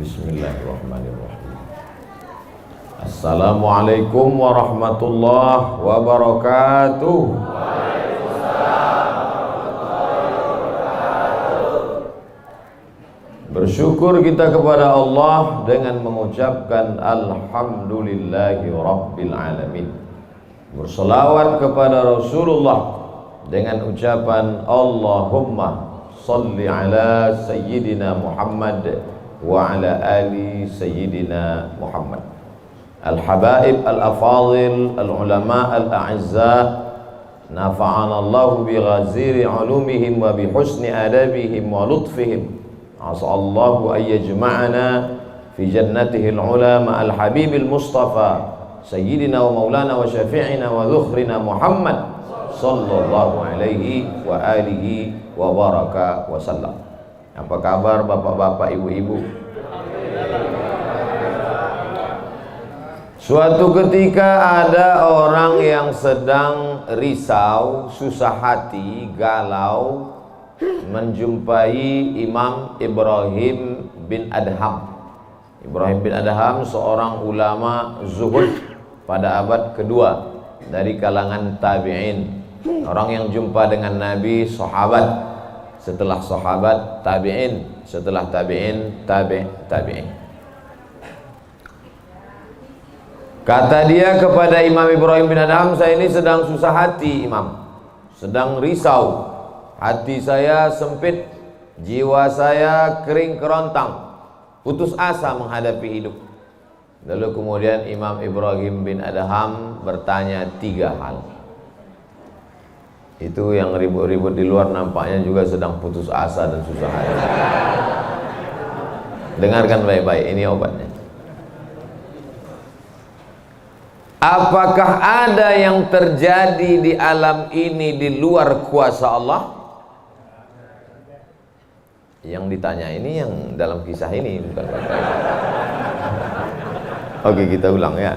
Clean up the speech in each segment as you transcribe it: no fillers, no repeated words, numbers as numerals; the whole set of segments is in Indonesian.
Bismillahirrahmanirrahim. Assalamualaikum warahmatullahi wabarakatuh. Bersyukur kita kepada Allah dengan mengucapkan Alhamdulillahi Rabbil Alamin. Berselawat kepada Rasulullah dengan ucapan Allahumma salli ala Sayyidina Muhammad wa ala ali Sayyidina Muhammad. Al-habaib al-afadil al-ulama al-a'izza, nafa'ana Allahu bi ghaziri ulumihim wa bi husni adabihim wa lutfihim. As'allahu an yajma'ana fi jannatihi al-ula ma'al habibil mustafa sayyidina wa maulana wa syafi'ina wa dhukhrina Muhammad sallallahu alaihi wa alihi wa baraka wa sallam. Apa kabar bapak-bapak, ibu-ibu? Suatu ketika ada orang yang sedang risau, susah hati, galau, menjumpai Imam Ibrahim bin Adham. Ibrahim bin Adham seorang ulama zuhud pada abad kedua dari kalangan tabi'in. Orang yang jumpa dengan Nabi, sahabat, setelah sahabat tabi'in, setelah tabi'in tabi'in. Kata dia kepada Imam Ibrahim bin Adham, saya ini sedang susah hati Imam, sedang risau. Hati saya sempit, jiwa saya kering kerontang, putus asa menghadapi hidup. Lalu kemudian Imam Ibrahim bin Adham bertanya 3 hal. Itu yang ribut-ribut di luar nampaknya juga sedang putus asa dan susah hati. Dengarkan baik-baik, ini obatnya. Apakah ada yang terjadi di alam ini di luar kuasa Allah? Yang ditanya ini yang dalam kisah ini, bukan bapak. Oke, kita ulang ya.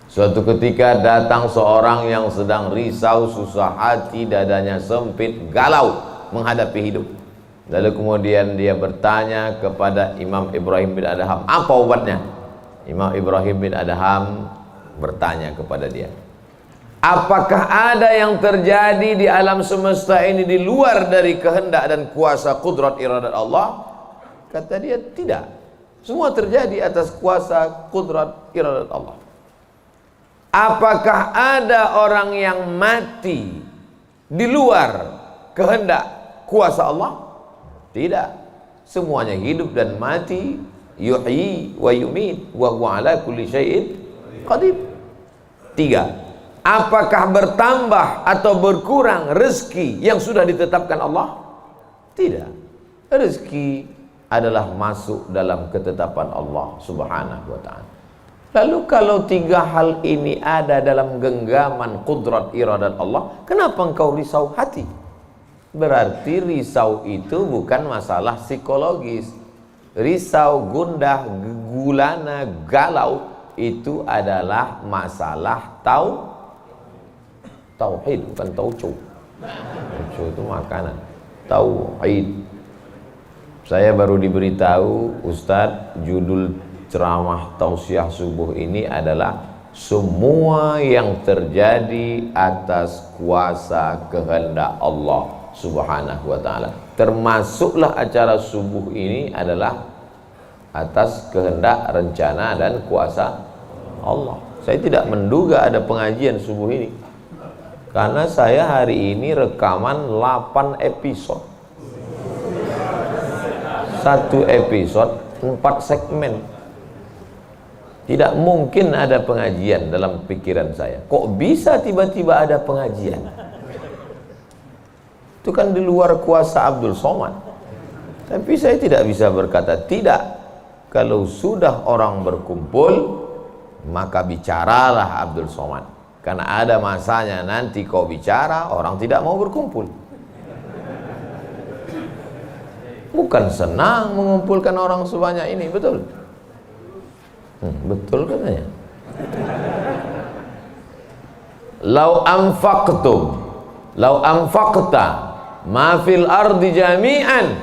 Suatu ketika datang seorang yang sedang risau, susah hati, dadanya sempit, galau menghadapi hidup. Lalu kemudian dia bertanya kepada Imam Ibrahim bin Adham, apa obatnya? Imam Ibrahim bin Adham bertanya kepada dia, apakah ada yang terjadi di alam semesta ini di luar dari kehendak dan kuasa kudrat iradat Allah? Kata dia, tidak. Semua terjadi atas kuasa kudrat iradat Allah. Apakah ada orang yang mati di luar kehendak kuasa Allah? Tidak. Semuanya hidup dan mati, yuhyi wa yumit wa huwa ala kulli syai'in qadir. 3. Apakah bertambah atau berkurang rezeki yang sudah ditetapkan Allah? Tidak. Rezeki adalah masuk dalam ketetapan Allah subhanahu wa ta'ala. Lalu kalau 3 hal ini ada dalam genggaman kudrat iradat Allah, kenapa engkau risau hati? Berarti risau itu bukan masalah psikologis. Risau, gundah, gulana, galau itu adalah masalah tauhid, bukan tauco. Tauco itu makanan. Tauhid. Saya baru diberitahu, Ustadz, judul ceramah tausiah subuh ini adalah semua yang terjadi atas kuasa kehendak Allah subhanahu wa ta'ala. Termasuklah acara subuh ini adalah atas kehendak, rencana dan kuasa Allah. Saya tidak menduga ada pengajian subuh ini, karena saya hari ini rekaman 8 episode. 1 episode 4 segmen. Tidak mungkin ada pengajian dalam pikiran saya. Kok bisa tiba-tiba ada pengajian? Itu kan di luar kuasa Abdul Somad. Tapi saya tidak bisa berkata tidak. Kalau sudah orang berkumpul, maka bicaralah Abdul Somad. Karena ada masanya nanti kau bicara, orang tidak mau berkumpul. Bukan senang mengumpulkan orang sebanyak ini, betul? Betul katanya. Lau anfaqta ma fil ardi jami'an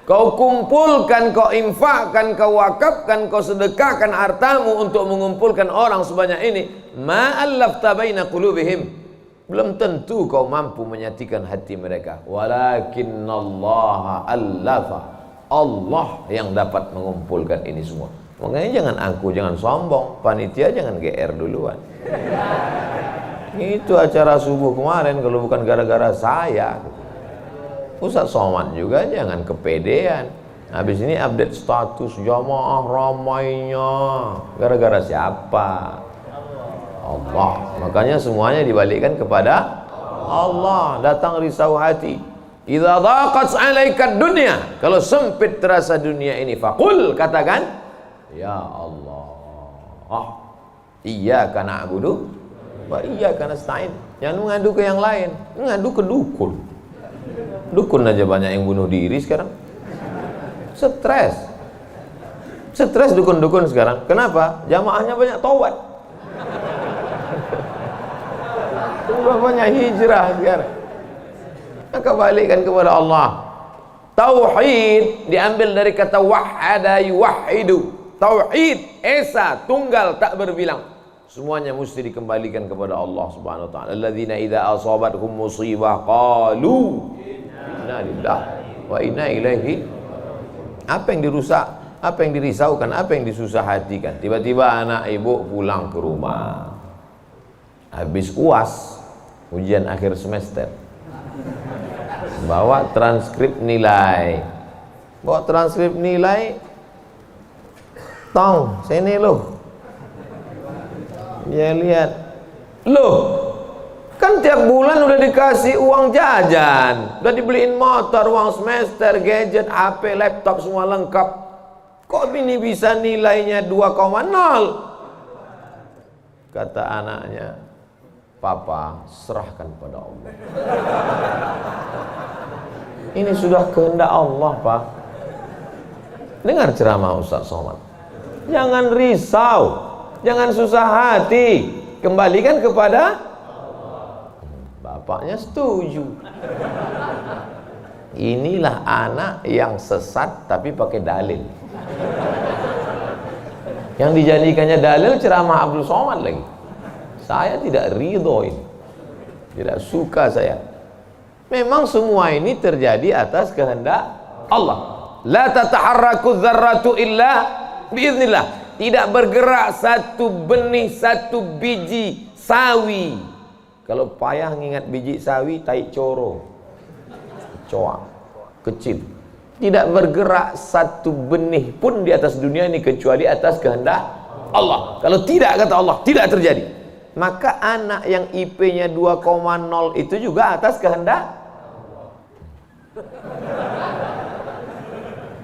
Kau kumpulkan, kau infakkan, kau wakafkan, kau sedekahkan hartamu untuk mengumpulkan orang sebanyak ini, ma'allafta baina qulubihim, belum tentu kau mampu menyatukan hati mereka. Walakinnallaha allafa, Allah yang dapat mengumpulkan ini semua. Makanya jangan angku, jangan sombong, panitia jangan GR duluan. Itu acara subuh kemarin kalau bukan gara-gara saya. Ustaz Somad juga jangan kepedean. Habis ini update status jamaah ramainya. Gara-gara siapa? Allah. Makanya semuanya dibalikkan kepada Allah. Datang risau hati. Idza dhaqat 'alaika dunya, kalau sempit terasa dunia ini, faqul, katakan, ya Allah, iyyaka na'budu wa iyyaka nasta'in. Jangan mengadu ke yang lain, mengadu ke dukun. Dukun aja banyak yang bunuh diri sekarang. Stres dukun-dukun sekarang. Kenapa? Jamaahnya banyak taubat. Sudah banyak hijrah sekarang. Maka balikkan kepada Allah. Tauhid diambil dari kata wahada yuwahidu. Tauhid, esa, tunggal, tak berbilang. Semuanya mesti dikembalikan kepada Allah Subhanahu wa taala. Alladzina idza asabathum musibah qalu inna lillahi wa inna ilaihi. Apa yang dirusak, apa yang dirisaukan, apa yang disusah hatikan. Tiba-tiba anak ibu pulang ke rumah habis UAS, ujian akhir semester, bawa transkrip nilai, tong sini loh. Dia lihat, loh, kan tiap bulan udah dikasih uang jajan, udah dibeliin motor, uang semester, gadget, HP, laptop, semua lengkap. Kok ini bisa nilainya 2,0? Kata anaknya, Papa, serahkan pada Allah. Ini sudah kehendak Allah, Pak. Dengar ceramah Ustaz Somad. Jangan risau, jangan susah hati, kembalikan kepada bapaknya. Setuju. Inilah anak yang sesat tapi pakai dalil. Yang dijadikannya dalil ceramah Abdul Somad lagi. Saya tidak ridho ini, tidak suka saya. Memang semua ini terjadi atas kehendak Allah. La tataharraku dzarratu illa biiznillah. Tidak bergerak satu benih, satu biji sawi. Kalau payah ngingat biji sawi, tai coro, coak, kecil. Tidak bergerak satu benih pun di atas dunia ini kecuali atas kehendak Allah. Kalau tidak, kata Allah, tidak terjadi. Maka anak yang IP-nya 2,0 itu juga atas kehendak.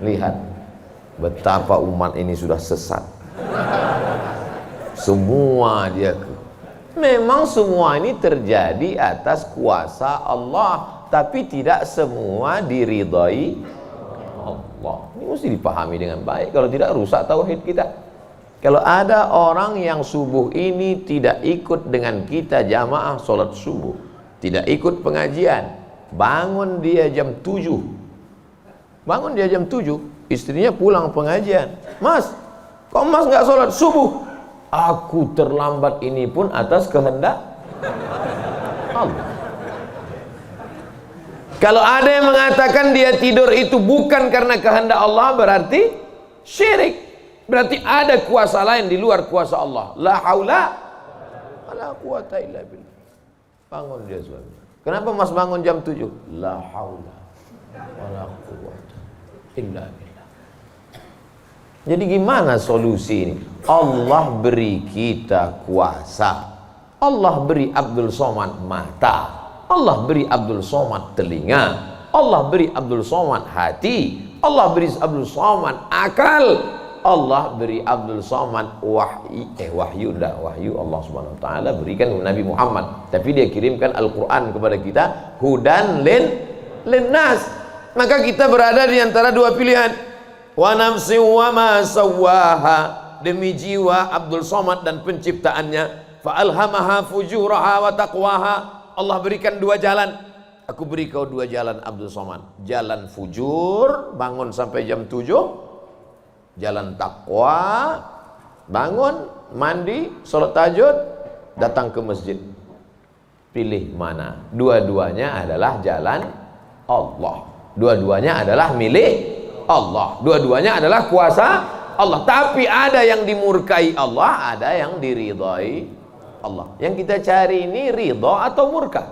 Lihat betapa umat ini sudah sesat. Semua dia. Memang semua ini terjadi atas kuasa Allah, tapi tidak semua diridhai Allah. Ini mesti dipahami dengan baik, kalau tidak rusak tauhid kita. Kalau ada orang yang subuh ini tidak ikut dengan kita jamaah sholat subuh, tidak ikut pengajian, bangun dia jam 7, istrinya pulang pengajian, Mas, kok Mas nggak sholat subuh? Aku terlambat, ini pun atas kehendak Allah. Kalau ada yang mengatakan dia tidur itu bukan karena kehendak Allah, berarti syirik. Berarti ada kuasa lain di luar kuasa Allah. La haula wala quwata illa billah. Bangun dia suami. Kenapa Mas bangun jam 7? La haula wala quwata illa billah. Jadi gimana solusi ini? Allah beri kita kuasa. Allah beri Abdul Somad mata. Allah beri Abdul Somad telinga. Allah beri Abdul Somad hati. Allah beri Abdul Somad akal. Allah beri Abdul Somad wahyu Allah Subhanahu wa taala berikan Nabi Muhammad, tapi dia kirimkan Al-Qur'an kepada kita, hudan linnas. Maka kita berada di antara dua pilihan. Wa nafsi wa ma sawwaha, demi jiwa Abdul Somad dan penciptaannya, fa alhamaha fujuraha wa taqwaha. Allah berikan dua jalan, aku beri kau 2 jalan Abdul Somad. Jalan fujur, bangun sampai jam 7. Jalan takwa, bangun, mandi, sholat tahajud, datang ke masjid. Pilih mana? Dua-duanya adalah jalan Allah. Dua-duanya adalah milik Allah. Dua-duanya adalah kuasa Allah. Tapi ada yang dimurkai Allah, ada yang diridhai Allah. Yang kita cari ini ridha atau murka?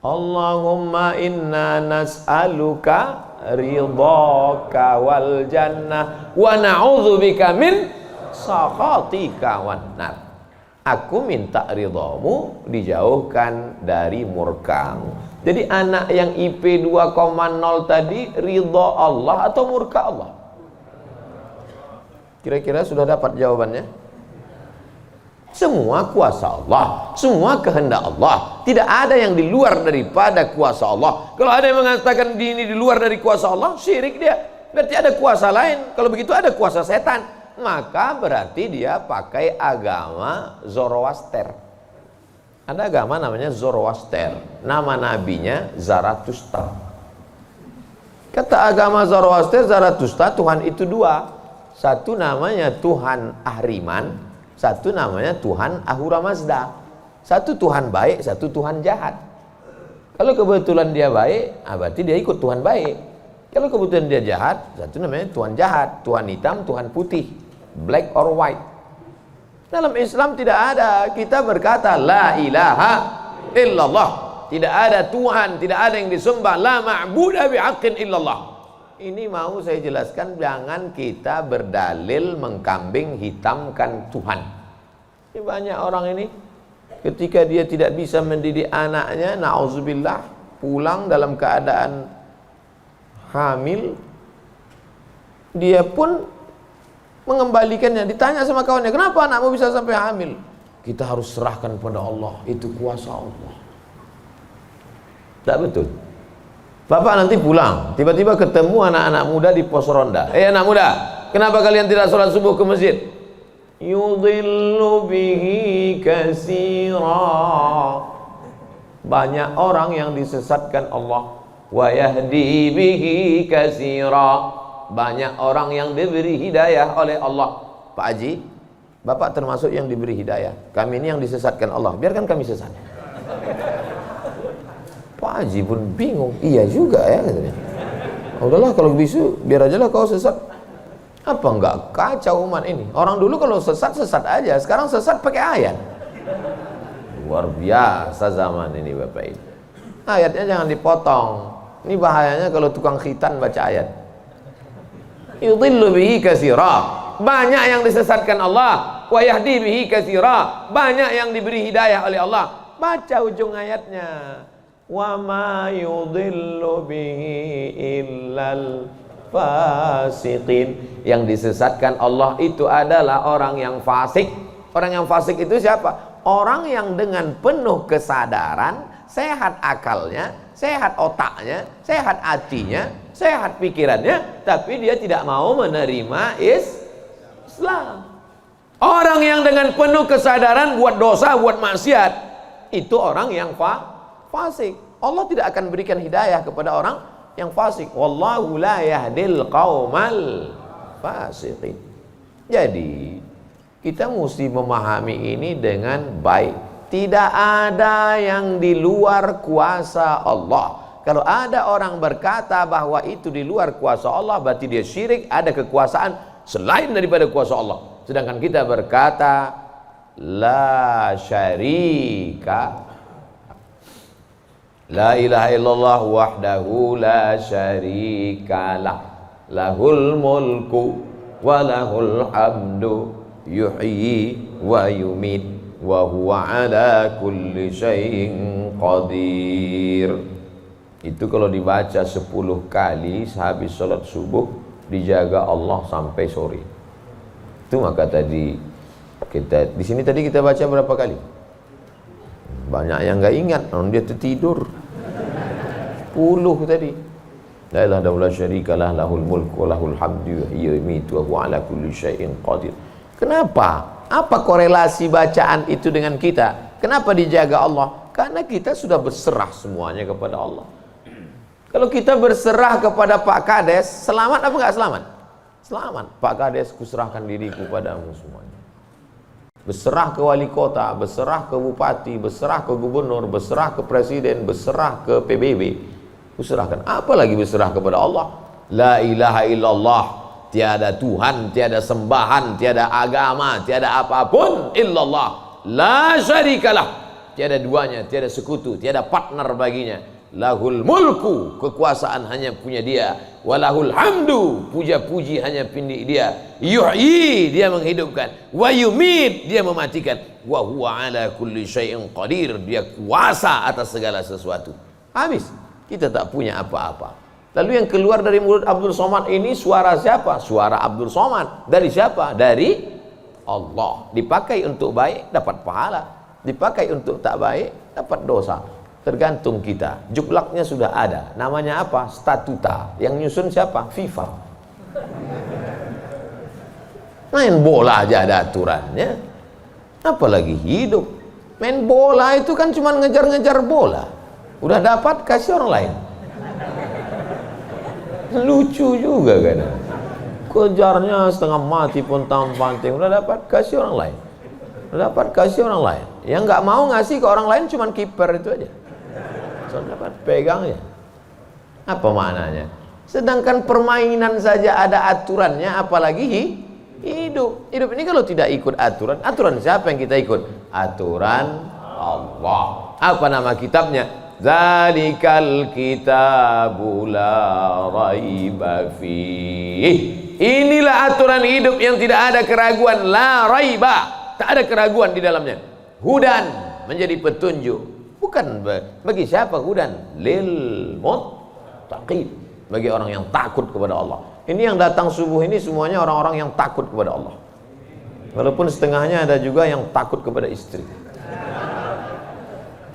Allahumma inna nas'aluka ridhaka wal jannah wa na'udzubika min sakhatika wan nar. Aku minta ridhamu, dijauhkan dari murkamu. Jadi anak yang IP 2,0 tadi ridha Allah atau murka Allah? Kira-kira sudah dapat jawabannya? Semua kuasa Allah, semua kehendak Allah. Tidak ada yang di luar daripada kuasa Allah. Kalau ada yang mengatakan ini di luar dari kuasa Allah, syirik dia. Berarti ada kuasa lain. Kalau begitu ada kuasa setan. Maka berarti dia pakai agama Zoroaster. Ada agama namanya Zoroaster. Nama nabinya Zarathustra. Kata agama Zoroaster, Zarathustra, Tuhan itu 2. Satu namanya Tuhan Ahriman, satu namanya Tuhan Ahura Mazda. Satu Tuhan baik, satu Tuhan jahat. Kalau kebetulan dia baik, berarti dia ikut Tuhan baik. Kalau kebetulan dia jahat, satu namanya Tuhan jahat. Tuhan hitam, Tuhan putih, black or white. Dalam Islam tidak ada. Kita berkata la ilaha illallah. Tidak ada Tuhan, tidak ada yang disembah. La ma'buda bihaqqin illallah. Ini mau saya jelaskan, jangan kita berdalil mengkambing hitamkan Tuhan. Ini banyak orang ini ketika dia tidak bisa mendidik anaknya, na'udzubillah, pulang dalam keadaan hamil, dia pun mengembalikannya. Ditanya sama kawannya, kenapa anakmu bisa sampai hamil? Kita harus serahkan pada Allah, itu kuasa Allah. Tak betul. Bapak nanti pulang, tiba-tiba ketemu anak-anak muda di pos ronda. Anak muda, kenapa kalian tidak sholat subuh ke masjid? Yudhillu bihi katsira. Banyak orang yang disesatkan Allah. Wa yahdi bihi katsira. Banyak orang yang diberi hidayah oleh Allah. Pak Haji, Bapak termasuk yang diberi hidayah. Kami ini yang disesatkan Allah. Biarkan kami sesat. Pak Haji pun bingung. Iya juga ya katanya. Udahlah kalau bisu, biar aja lah kau sesat. Apa enggak kacau umat ini? Orang dulu kalau sesat aja. Sekarang sesat pakai ayat. Luar biasa zaman ini Bapak Ibu. Ayatnya jangan dipotong. Ini bahayanya kalau tukang khitan baca ayat. Yudhillu bihi katsira. Banyak yang disesatkan Allah. Wa yahdi bihi katsira. Banyak yang diberi hidayah oleh Allah. Baca ujung ayatnya. Wa ma yudhillu bihi illal fasiqin. Yang disesatkan Allah itu adalah orang yang fasik. Orang yang fasik itu siapa? Orang yang dengan penuh kesadaran, sehat akalnya, sehat otaknya, sehat hatinya, sehat pikirannya, tapi dia tidak mau menerima Islam. Orang yang dengan penuh kesadaran buat dosa, buat maksiat, itu orang yang fasik. Allah tidak akan berikan hidayah kepada orang yang fasik. Wallahu la yahdil qaumal fasiqin. Jadi kita mesti memahami ini dengan baik. Tidak ada yang di luar kuasa Allah. Kalau ada orang berkata bahwa itu di luar kuasa Allah, berarti dia syirik, ada kekuasaan selain daripada kuasa Allah. Sedangkan kita berkata la syarika, la ilaha illallah wahdahu la syarikalah, lahul mulku wa lahul hamdu yuhyi wa yumit wa huwa ala kulli syai'in qadir. Itu kalau dibaca 10 kali sehabis sholat subuh, dijaga Allah sampai sore. Itu maka tadi kita di sini tadi kita baca berapa kali? Banyak yang nggak ingat, dia tertidur. 10 tadi. La ilaha illallah syarikalah, lahul mulku wa lahul hamdu yuhyi wa yumiitu wa huwa ala kulli syai'in qadir. Kenapa? Apa korelasi bacaan itu dengan kita? Kenapa dijaga Allah? Karena kita sudah berserah semuanya kepada Allah. Kalau kita berserah kepada Pak Kades, selamat apa enggak selamat? Selamat. Pak Kades, kuserahkan diriku padamu semuanya. Berserah ke wali kota, berserah ke bupati, berserah ke gubernur, berserah ke presiden, berserah ke PBB. Kuserahkan. Apalagi berserah kepada Allah. La ilaha illallah. Tiada Tuhan, tiada sembahan, tiada agama, tiada apapun illallah. La syarikalah. Tiada duanya, tiada sekutu, tiada partner baginya. Lahul mulku, kekuasaan hanya punya dia. Walahul hamdu, puja-puji hanya punya dia. Yuhyi, dia menghidupkan. Wa yumit, dia mematikan. Wa huwa ala kulli syai'in qadir, dia kuasa atas segala sesuatu. Habis, kita tak punya apa-apa. Lalu yang keluar dari mulut Abdul Somad ini suara siapa? Suara Abdul Somad. Dari siapa? Dari Allah. Dipakai untuk baik, dapat pahala. Dipakai untuk tak baik, dapat dosa. Tergantung kita. Juklaknya sudah ada. Namanya apa? Statuta. Yang nyusun siapa? FIFA. Main bola aja ada aturannya. Apalagi hidup. Main bola itu kan cuma ngejar-ngejar bola. Udah dapat, kasih orang lain. Lucu juga kan. Kejarnya setengah mati pun tampanting. Udah dapat, kasih orang lain. Udah dapat, kasih orang lain. Yang nggak mau ngasih ke orang lain cuma kiper itu aja. Soalnya dapat pegangnya. Apa maknanya? Sedangkan permainan saja ada aturannya, apalagi hidup. Hidup ini kalau tidak ikut aturan, aturan siapa yang kita ikut? Aturan Allah. Apa nama kitabnya? Zalikal kitabu la raiba fih. Inilah aturan hidup yang tidak ada keraguan, la raiba. Tak ada keraguan di dalamnya. Hudan, menjadi petunjuk. Bukan bagi siapa hudan? Lil muttaqin, bagi orang yang takut kepada Allah. Ini yang datang subuh ini semuanya orang-orang yang takut kepada Allah. Walaupun setengahnya ada juga yang takut kepada istri.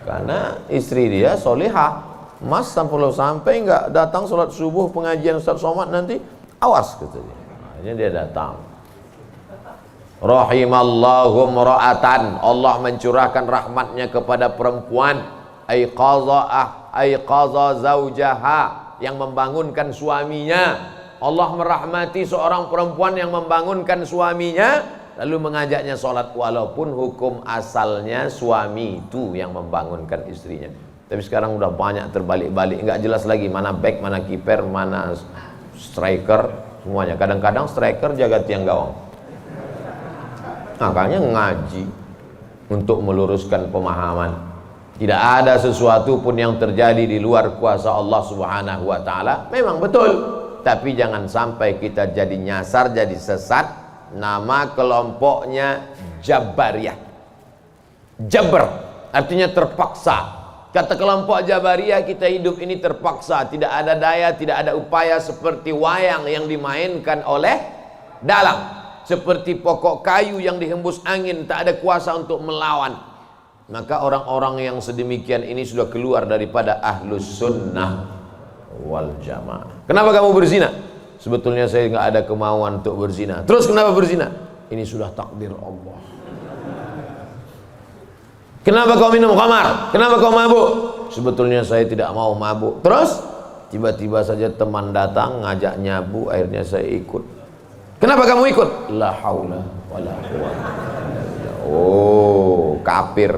Karena istri dia solihah. Mas sampai nggak datang sholat subuh pengajian Ustaz Somad nanti, awas katanya. Akhirnya dia datang. Rahimallahu mra'atan, Allah mencurahkan rahmatnya kepada perempuan. Aiqaza zaujaha, yang membangunkan suaminya. Allah merahmati seorang perempuan yang membangunkan suaminya, lalu mengajaknya sholat, walaupun hukum asalnya suami itu yang membangunkan istrinya. Tapi sekarang udah banyak terbalik-balik, nggak jelas lagi mana back, mana kiper, mana striker, semuanya. Kadang-kadang striker jaga tiang gawang. Makanya ngaji untuk meluruskan pemahaman. Tidak ada sesuatu pun yang terjadi di luar kuasa Allah Subhanahu wa taala. Memang betul, tapi jangan sampai kita jadi nyasar, jadi sesat. Nama kelompoknya Jabariyah. Jabr artinya terpaksa. Kata kelompok Jabariyah, kita hidup ini terpaksa, tidak ada daya, tidak ada upaya, seperti wayang yang dimainkan oleh dalang. Seperti pokok kayu yang dihembus angin, tak ada kuasa untuk melawan. Maka orang-orang yang sedemikian ini sudah keluar daripada ahlus sunnah wal jamaah. Kenapa kamu berzina? Sebetulnya saya nggak ada kemauan untuk berzina. Terus kenapa berzina? Ini sudah takdir Allah. Kenapa kau minum khamar? Kenapa kau mabuk? Sebetulnya saya tidak mau mabuk. Terus tiba-tiba saja teman datang ngajak nyabu, akhirnya saya ikut. Kenapa kamu ikut? La haula wala quwwata. Oh, kafir.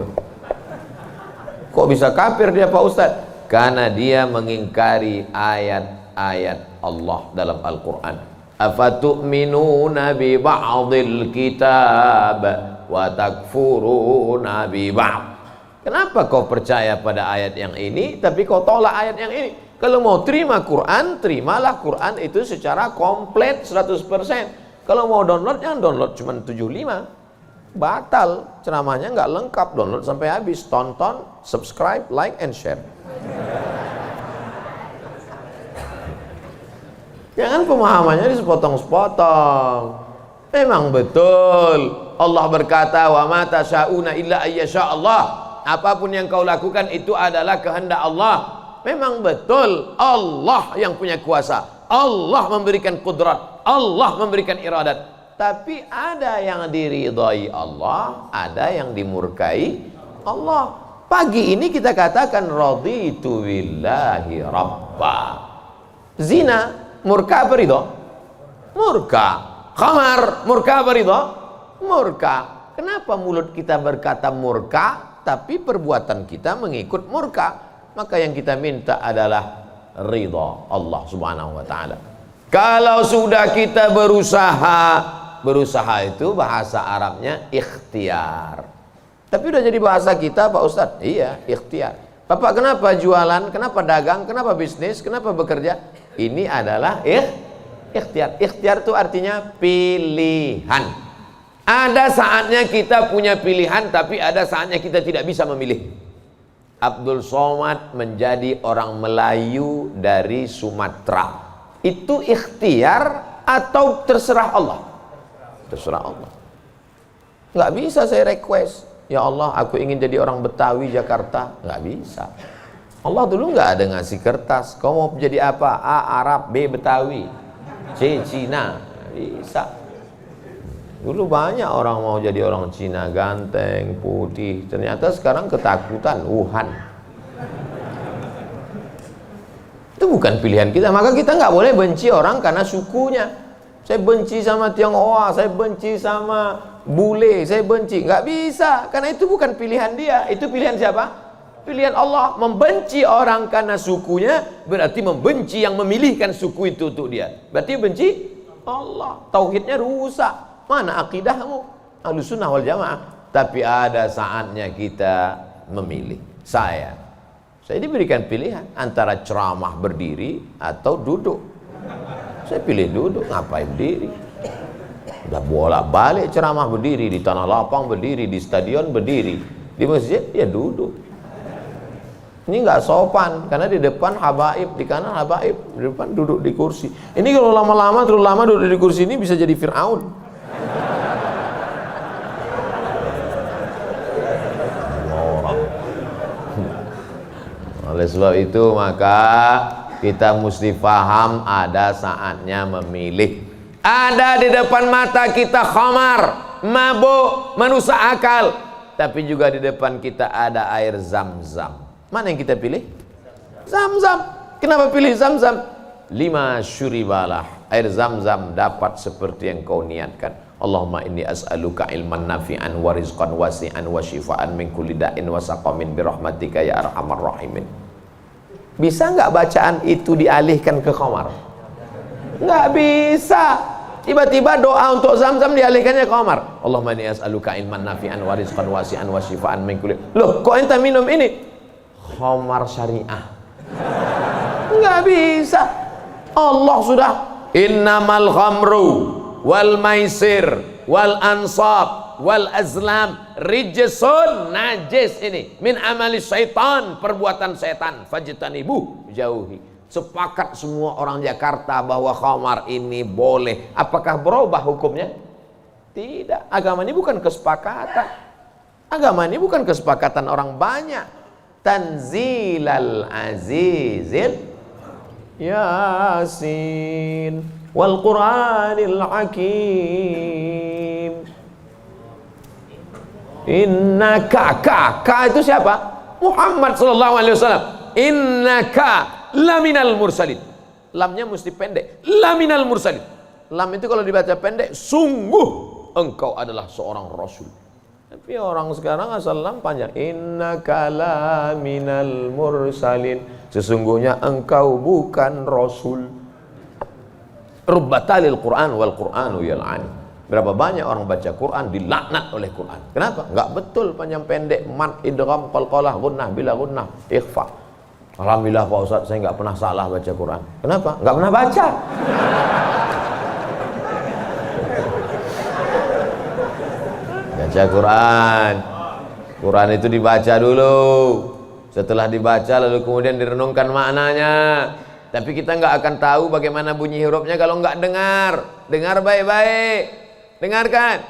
Kok bisa kafir dia Pak Ustaz? Karena dia mengingkari ayat-ayat Allah dalam Al-Quran. Afatu'minuna bi ba'dil kitab wa takfuruna bi ba'd. Kenapa kau percaya pada ayat yang ini tapi kau tolak ayat yang ini? Kalau mau terima Quran, terimalah Quran itu secara komplit 100%. Kalau mau download, jangan download cuma 75. Batal, ceramahnya nggak lengkap. Download sampai habis, tonton, subscribe, like, and share. Jangan pemahamannya disepotong-sepotong. Memang betul Allah berkata, wa ma tasyauna illa ayyasha Allah. Apapun yang kau lakukan itu adalah kehendak Allah. Memang betul Allah yang punya kuasa, Allah memberikan kudrat, Allah memberikan iradat. Tapi ada yang diridhai Allah, ada yang dimurkai Allah. Pagi ini kita katakan raditu billahi rabba. Zina murka apa ridho? Murka. Khamar murka apa ridho? Murka. Kenapa mulut kita berkata murka tapi perbuatan kita mengikut murka? Maka yang kita minta adalah ridha Allah Subhanahu wa taala. Kalau sudah kita berusaha itu bahasa Arabnya ikhtiar. Tapi udah jadi bahasa kita Pak Ustadz. Iya, ikhtiar. Bapak kenapa jualan, kenapa dagang, kenapa bisnis, kenapa bekerja? Ini adalah ikhtiar. Ikhtiar itu artinya pilihan. Ada saatnya kita punya pilihan, tapi ada saatnya kita tidak bisa memilih. Abdul Somad menjadi orang Melayu dari Sumatera. Itu ikhtiar atau terserah Allah? Terserah Allah. Nggak bisa saya request. Ya Allah, aku ingin jadi orang Betawi Jakarta. Nggak bisa. Allah dulu nggak ada ngasih kertas. Kau mau jadi apa? A. Arab, B. Betawi, C. Cina. Nggak bisa. Dulu banyak orang mau jadi orang Cina, ganteng, putih. Ternyata sekarang ketakutan, Wuhan. Itu bukan pilihan kita. Maka kita nggak boleh benci orang karena sukunya. Saya benci sama Tionghoa, saya benci sama bule, saya benci. Nggak bisa, karena itu bukan pilihan dia. Itu pilihan siapa? Pilihan Allah. Membenci orang karena sukunya berarti membenci yang memilihkan suku itu untuk dia. Berarti benci Allah. Tauhidnya rusak. Mana akidahmu? Ahlussunnah wal jamaah. Tapi ada saatnya kita memilih. Saya diberikan pilihan antara ceramah berdiri atau duduk. Saya pilih duduk, ngapain berdiri? Udah bolak-balik ceramah berdiri, di tanah lapang berdiri, di stadion berdiri, di masjid ya duduk. Ini nggak sopan, karena di depan habaib, di kanan habaib, di depan duduk di kursi. Ini kalau lama-lama terlalu lama duduk di kursi ini bisa jadi Fir'aun. Oleh sebab itu maka kita mesti paham ada saatnya memilih. Ada di depan mata kita khamar, mabuk, merusak akal. Tapi juga di depan kita ada air Zam-Zam. Mana yang kita pilih? Zam-Zam. Kenapa pilih Zam-Zam? 5 syuribalah. Air Zam-Zam dapat seperti yang kau niatkan. Allahumma inni as'aluka ilman nafi'an wa rizqan wasi'an wa shifaan min kulli da'in wa saqamin birahmatika ya arhamar rahimin. Bisa nggak bacaan itu dialihkan ke khamar? Nggak bisa. Tiba-tiba doa untuk Zam-Zam dialihkannya ke khamar. Allahumma inni as'aluka ilman nafi'an wa rizqan wasi'an wa shifaan min kulli. Loh, kok ente minum ini? Khamar syariah. Nggak bisa. Allah sudah innamal khamru wal maisir wal ansab wal azlam rijsun, najis ini, min amali syaitan, perbuatan setan, fajtanibuh, jauhi. Sepakat semua orang Jakarta bahwa khamar ini boleh. Apakah berubah hukumnya? Tidak. Agama ini bukan kesepakatan. Agama ini bukan kesepakatan orang banyak. Tanzilal azizil Yasin wal Qur'anil Hakim. Innaka, ka itu siapa? Muhammad sallallahu alaihi wasallam. Innaka laminal mursalin. Lamnya mesti pendek. Laminal mursalin. Lam itu kalau dibaca pendek, sungguh engkau adalah seorang rasul. Tapi orang sekarang asal lam panjang. Innaka laminal mursalin. Sesungguhnya engkau bukan rasul. Rubbatalil Quran wal Quranu yal'ani. Berapa banyak orang baca Quran dilaknat oleh Quran. Kenapa? Enggak betul panjang pendek, mat, idgham, qalqalah, gunnah, bila gunnah, ikhfa. Alhamdulillah Pak Ustaz, saya enggak pernah salah baca Quran. Kenapa? Enggak pernah baca. Baca Quran. Quran itu dibaca dulu. Setelah dibaca lalu kemudian direnungkan maknanya. Tapi kita enggak akan tahu bagaimana bunyi hurufnya kalau enggak dengar. Dengar baik-baik. Dengarkan.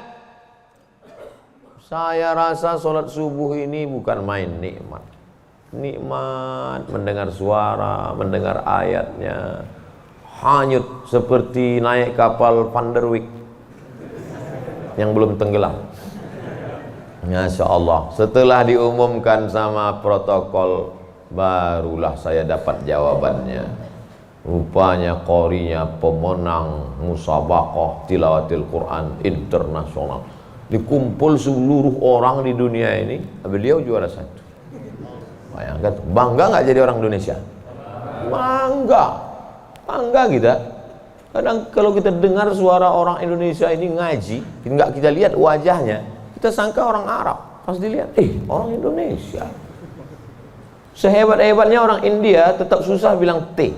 Saya rasa sholat subuh ini bukan main nikmat. Nikmat mendengar suara, mendengar ayatnya. Hanyut seperti naik kapal Van der Wijk yang belum tenggelam. Masya Allah, setelah diumumkan sama protokol, barulah saya dapat jawabannya. Rupanya qorinya pemenang musabaqah tilawatil Quran internasional. Dikumpul seluruh orang di dunia ini, beliau juara 1. Bayangkan, bangga nggak jadi orang Indonesia? Bangga, bangga kita. Kadang kalau kita dengar suara orang Indonesia ini ngaji, nggak kita lihat wajahnya, kita sangka orang Arab. Pas dilihat, orang Indonesia. Sehebat-hebatnya orang India tetap susah bilang T.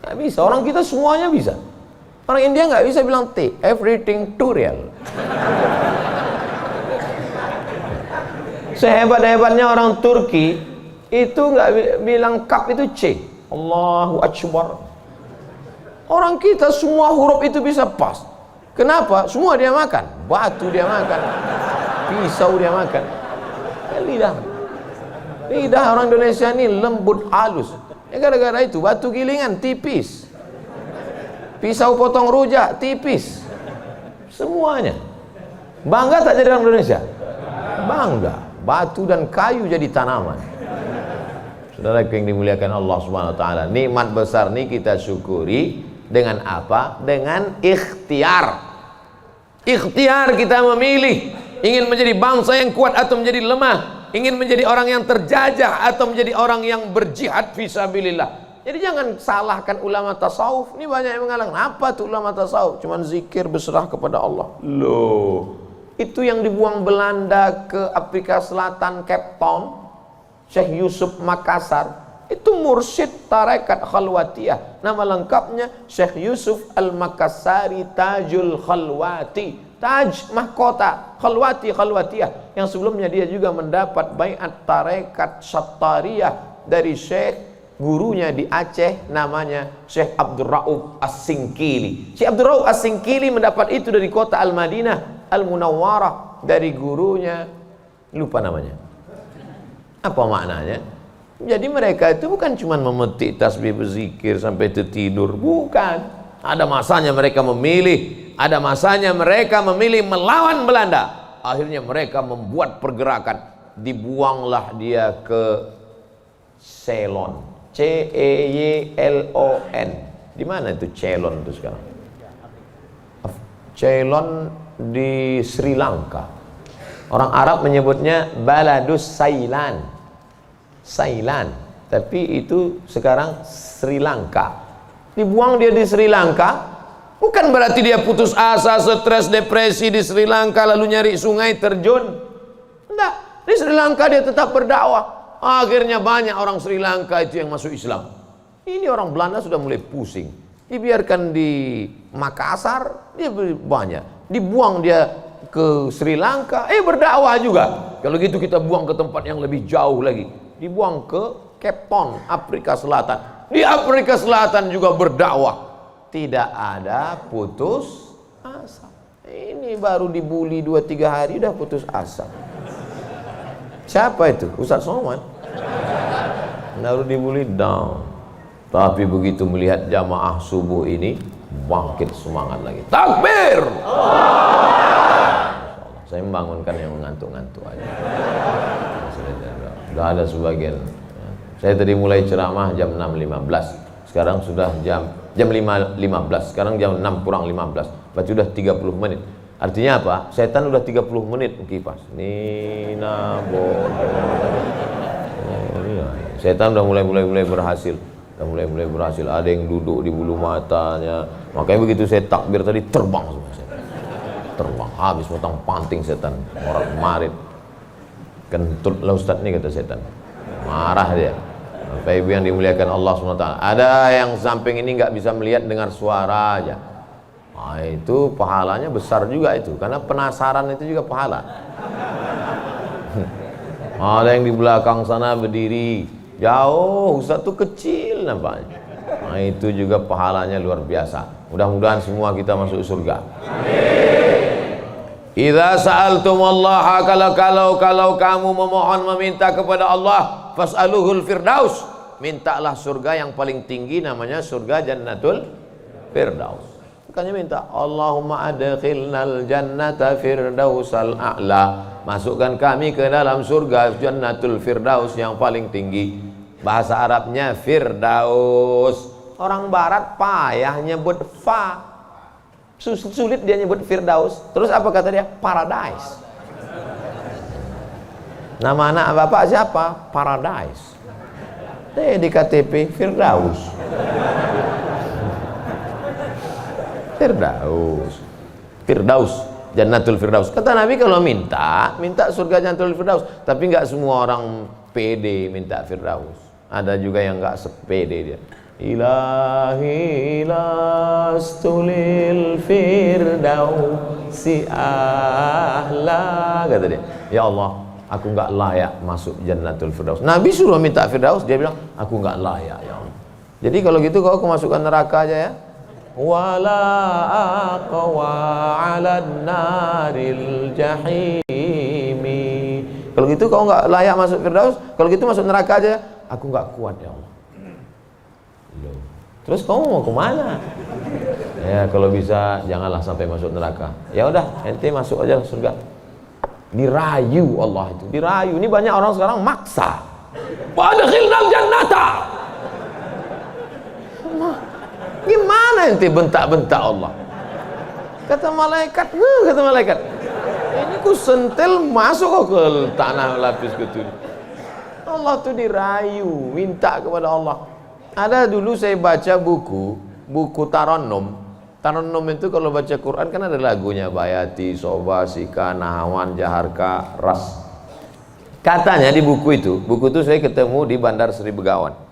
Nggak bisa, orang kita semuanya bisa. Orang India nggak bisa bilang T, everything too real. Sehebat-hebatnya orang Turki itu nggak bilang kap itu C. Allahu Akbar. Orang kita semua huruf itu bisa pas. Kenapa? Semua dia makan. Batu dia makan, pisau dia makan. Lidah orang Indonesia ini lembut halus. Gara-gara itu batu gilingan tipis, pisau potong rujak tipis, semuanya. Bangga tak jadi orang Indonesia? Bangga. Batu dan kayu jadi tanaman. Saudara yang dimuliakan Allah Subhanahu wa taala, nikmat besar ini kita syukuri dengan apa? Dengan ikhtiar. Ikhtiar kita memilih ingin menjadi bangsa yang kuat atau menjadi lemah, ingin menjadi orang yang terjajah atau menjadi orang yang berjihad fisabilillah. Jadi jangan salahkan ulama tasawuf. Ini banyak yang mengatakan, apa tuh ulama tasawuf? Cuman zikir berserah kepada Allah. Loh, itu yang dibuang Belanda ke Afrika Selatan, Cape Town, Syekh Yusuf Makassar, itu mursyid tarekat khalwatiyah. Nama lengkapnya Syekh Yusuf Al-Makassari Tajul Khalwati. Taj mahkota, khalwatiyah. Yang sebelumnya dia juga mendapat baiat tarekat Sattariyah dari Syekh gurunya di Aceh, namanya Syekh Abdul Rauf As-Singkili. Syekh Abdul Rauf As-Singkili mendapat itu dari kota Al-Madinah Al-Munawwarah, dari gurunya, lupa namanya. Apa maknanya? Jadi mereka itu bukan cuma memetik tasbih berzikir sampai tertidur, bukan. Ada masanya mereka memilih, ada masanya mereka memilih melawan Belanda. Akhirnya mereka membuat pergerakan, dibuanglah dia ke Ceylon, Ceylon. Di mana itu Ceylon itu sekarang? Ceylon di Sri Lanka. Orang Arab menyebutnya Baladus Sailan, tapi itu sekarang Sri Lanka. Dibuang dia di Sri Lanka, bukan berarti dia putus asa, stres, depresi di Sri Lanka lalu nyari sungai terjun. Enggak, di Sri Lanka dia tetap berdakwah. Akhirnya banyak orang Sri Lanka itu yang masuk Islam. Ini orang Belanda sudah mulai pusing. Dibiarkan di Makassar, dia banyak. Dibuang dia ke Sri Lanka, berdakwah juga. Kalau gitu kita buang ke tempat yang lebih jauh lagi. Dibuang ke Cape Town, Afrika Selatan. Di Afrika Selatan juga berdakwah. Tidak ada putus asa. Ini baru dibully 2-3 hari udah putus asa. Siapa itu? Ustaz Somad. Baru dibully down. Tapi begitu melihat jamaah subuh ini, bangkit semangat lagi. Takbir! Saya membangunkan yang mengantuk-ngantuk aja. Sudah ada sebagian. Saya tadi mulai ceramah jam 6.15. Sekarang sudah jam 5.15. Sekarang jam 6 kurang 15. Berarti sudah 30 menit. Artinya apa? Setan udah 30 menit kipas. Nina bodoh. Setan udah mulai berhasil. Udah mulai berhasil. Ada yang duduk di bulu matanya. Makanya begitu saya takbir tadi terbang semua setan. Terbang habis potong panting setan. Orang marit. Kentut lah Ustaz nih, kata setan. Marah dia. Bapak Ibu yang dimuliakan Allah SWT. Ada yang samping ini nggak bisa melihat dengar suara aja. Nah, itu pahalanya besar juga itu, karena penasaran itu juga pahala. Ada yang di belakang sana berdiri jauh, Ustaz tuh kecil nampaknya. Nah, itu juga pahalanya luar biasa. Mudah-mudahan semua kita masuk surga. Idza sa'altumullaha, kalau kamu memohon meminta kepada Allah, fas'aluhul firdaus, mintalah surga yang paling tinggi, namanya surga Jannatul Firdaus. Makanya minta Allahumma adkhilnal jannata firdausal a'la, masukkan kami ke dalam surga jannatul firdaus yang paling tinggi. Bahasa Arabnya firdaus. Orang barat payah nyebut fa, sulit dia nyebut firdaus. Terus apa kata dia? Paradise. Nama anak bapak siapa? Paradise. Di KTP firdaus. Firdaus, jannatul firdaus. Kata Nabi kalau minta surga jannatul firdaus. Tapi nggak semua orang pede minta firdaus. Ada juga yang nggak sepede dia. Ilahi lastulil firdausi ahla, kata dia. Ya Allah, aku nggak layak masuk jannatul firdaus. Nabi suruh minta firdaus, dia bilang aku nggak layak ya Allah. Jadi kalau gitu kau masukkan neraka aja ya. Wala aqwa 'alan naril jahimi. Kalau gitu kau nggak layak masuk firdaus, kalau gitu masuk neraka aja. Aku nggak kuat ya Allah. Terus kamu mau kemana? Ya kalau bisa janganlah sampai masuk neraka. Ya udah, ente masuk aja surga. Dirayu Allah itu, dirayu. Ini banyak orang sekarang maksa. Wa adkhilnal jannata. Gimana ente bentak-bentak Allah? Kata malaikat, ini ku sentil masuk ke tanah lapis ketujuh. Allah tuh dirayu, minta kepada Allah. Ada dulu saya baca buku Tarannum. Tarannum itu kalau baca Quran kan ada lagunya, Bayati, Soba, Sika, Nahawan, Jaharka, Ras. Katanya di buku itu saya ketemu di Bandar Sri Begawan.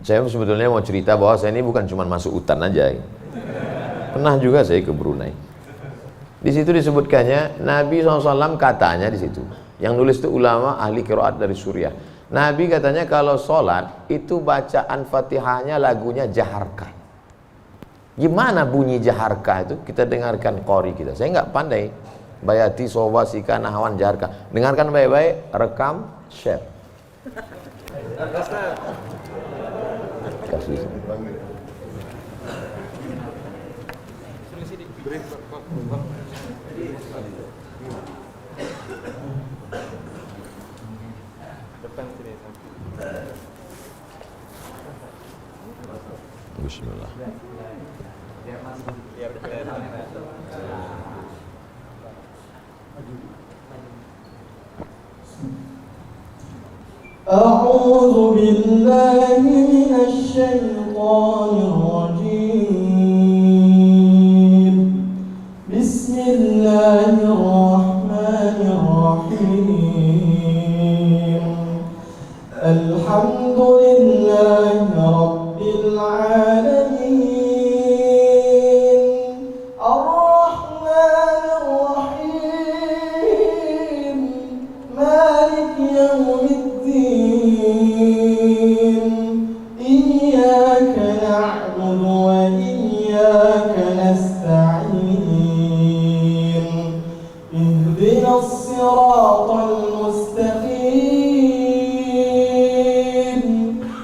Saya sebetulnya mau cerita bahwa saya ini bukan cuma masuk hutan aja. Pernah juga saya ke Brunei. Di situ disebutkannya Nabi SAW katanya di situ. Yang nulis itu ulama ahli qiraat dari Suriah. Nabi katanya kalau sholat itu bacaan Fatihahnya lagunya Jaharka. Gimana bunyi Jaharka itu? Kita dengarkan qori kita. Saya nggak pandai. Bayati, Soba, Sika, Nahawan, Jaharka. Dengarkan baik-baik, rekam, share. Kasih. Bismillah. أعوذ بالله من الشيطان الرجيم. بسم الله الرحمن الرحيم. الحمد لله رب العالمين. الرحمن الرحيم. مالك يوم الدين. إياك نعبد وإياك نستعين. اهدنا الصراط المستقيم.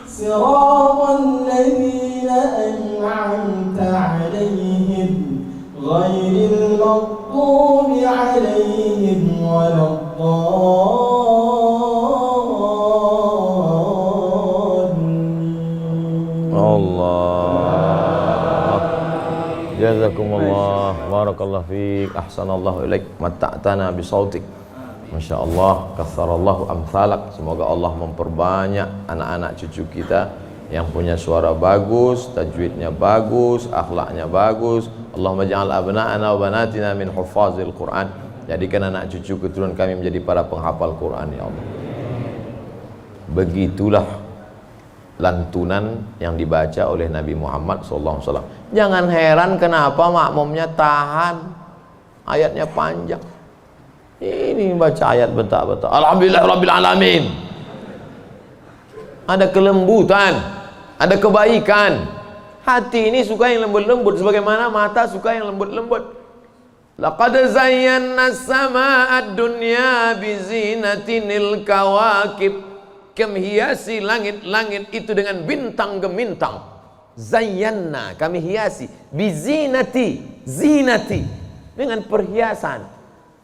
صراط الذين أنعمت عليهم غير المغضوب عليهم ولا Allah. Jazakumullah, barakallahu fiik, ahsanallahu ilaik, mata'tana bisautik. Masya Allah, katsarallahu amsalak. Semoga Allah memperbanyak anak-anak cucu kita yang punya suara bagus, tajwidnya bagus, akhlaknya bagus. Allahumma ja'al abna'ana wa banatina min huffazil Quran. Jadikan anak cucu keturunan kami menjadi para penghafal Quran ya Allah. Begitulah lantunan yang dibaca oleh Nabi Muhammad SAW. Jangan heran kenapa makmumnya tahan, ayatnya panjang. Ini baca ayat bentak-bentak. Alhamdulillah Rabbil Alamin. Ada kelembutan, ada kebaikan. Hati ini suka yang lembut-lembut, sebagaimana mata suka yang lembut-lembut. Laqad zayyana as-samaa'a ad-dunya bizinatinil kawakib. Kami hiasi langit-langit itu dengan bintang gemintang. Zayyana, kami hiasi, bizinati, zinati, dengan perhiasan.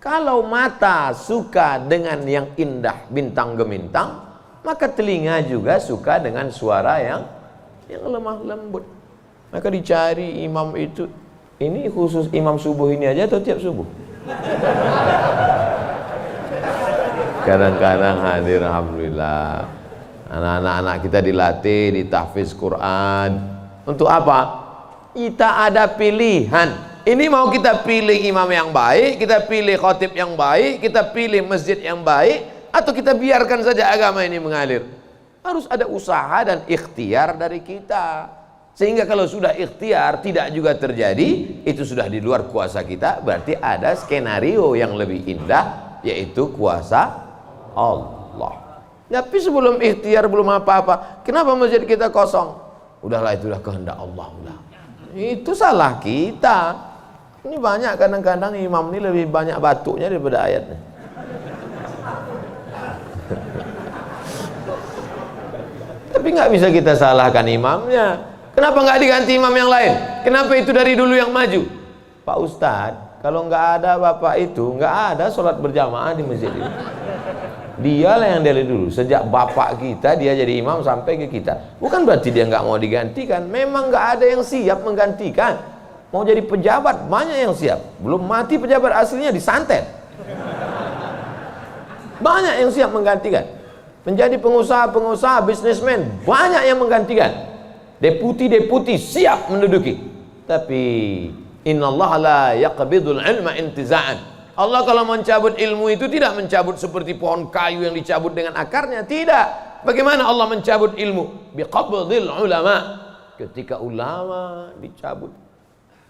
Kalau mata suka dengan yang indah, bintang gemintang, maka telinga juga suka dengan suara yang lemah lembut. Maka dicari imam itu, ini khusus imam subuh ini aja atau tiap subuh? Kadang-kadang hadir, alhamdulillah. Anak-anak kita dilatih di tahfiz Quran. Untuk apa? Kita ada pilihan. Ini mau kita pilih imam yang baik, kita pilih khatib yang baik, kita pilih masjid yang baik, atau kita biarkan saja agama ini mengalir. Harus ada usaha dan ikhtiar dari kita. Sehingga kalau sudah ikhtiar tidak juga terjadi, itu sudah di luar kuasa kita. Berarti ada skenario yang lebih indah, yaitu kuasa Allah. Tapi sebelum ikhtiar, belum apa-apa, kenapa masjid kita kosong? Udahlah, itulah kehendak Allah. Udah. Itu salah kita. Ini banyak kadang-kadang imam ini lebih banyak batuknya daripada ayatnya. Tapi nggak bisa kita salahkan imamnya. Kenapa nggak diganti imam yang lain? Kenapa itu dari dulu yang maju? Pak Ustadz, kalau nggak ada bapak itu, nggak ada sholat berjamaah di masjid ini. Dialah yang dari dulu, sejak bapak kita dia jadi imam sampai ke kita. Bukan berarti dia nggak mau digantikan, memang nggak ada yang siap menggantikan. Mau jadi pejabat banyak yang siap, belum mati pejabat aslinya disantet. Banyak yang siap menggantikan. Menjadi pengusaha-pengusaha, bisnismen banyak yang menggantikan. Deputi-deputi siap menduduki. Tapi innallaha la yaqbidul ilma intiza'an. Allah kalau mencabut ilmu itu tidak mencabut seperti pohon kayu yang dicabut dengan akarnya, tidak. Bagaimana Allah mencabut ilmu? Biqabdil ulama. Ketika ulama dicabut,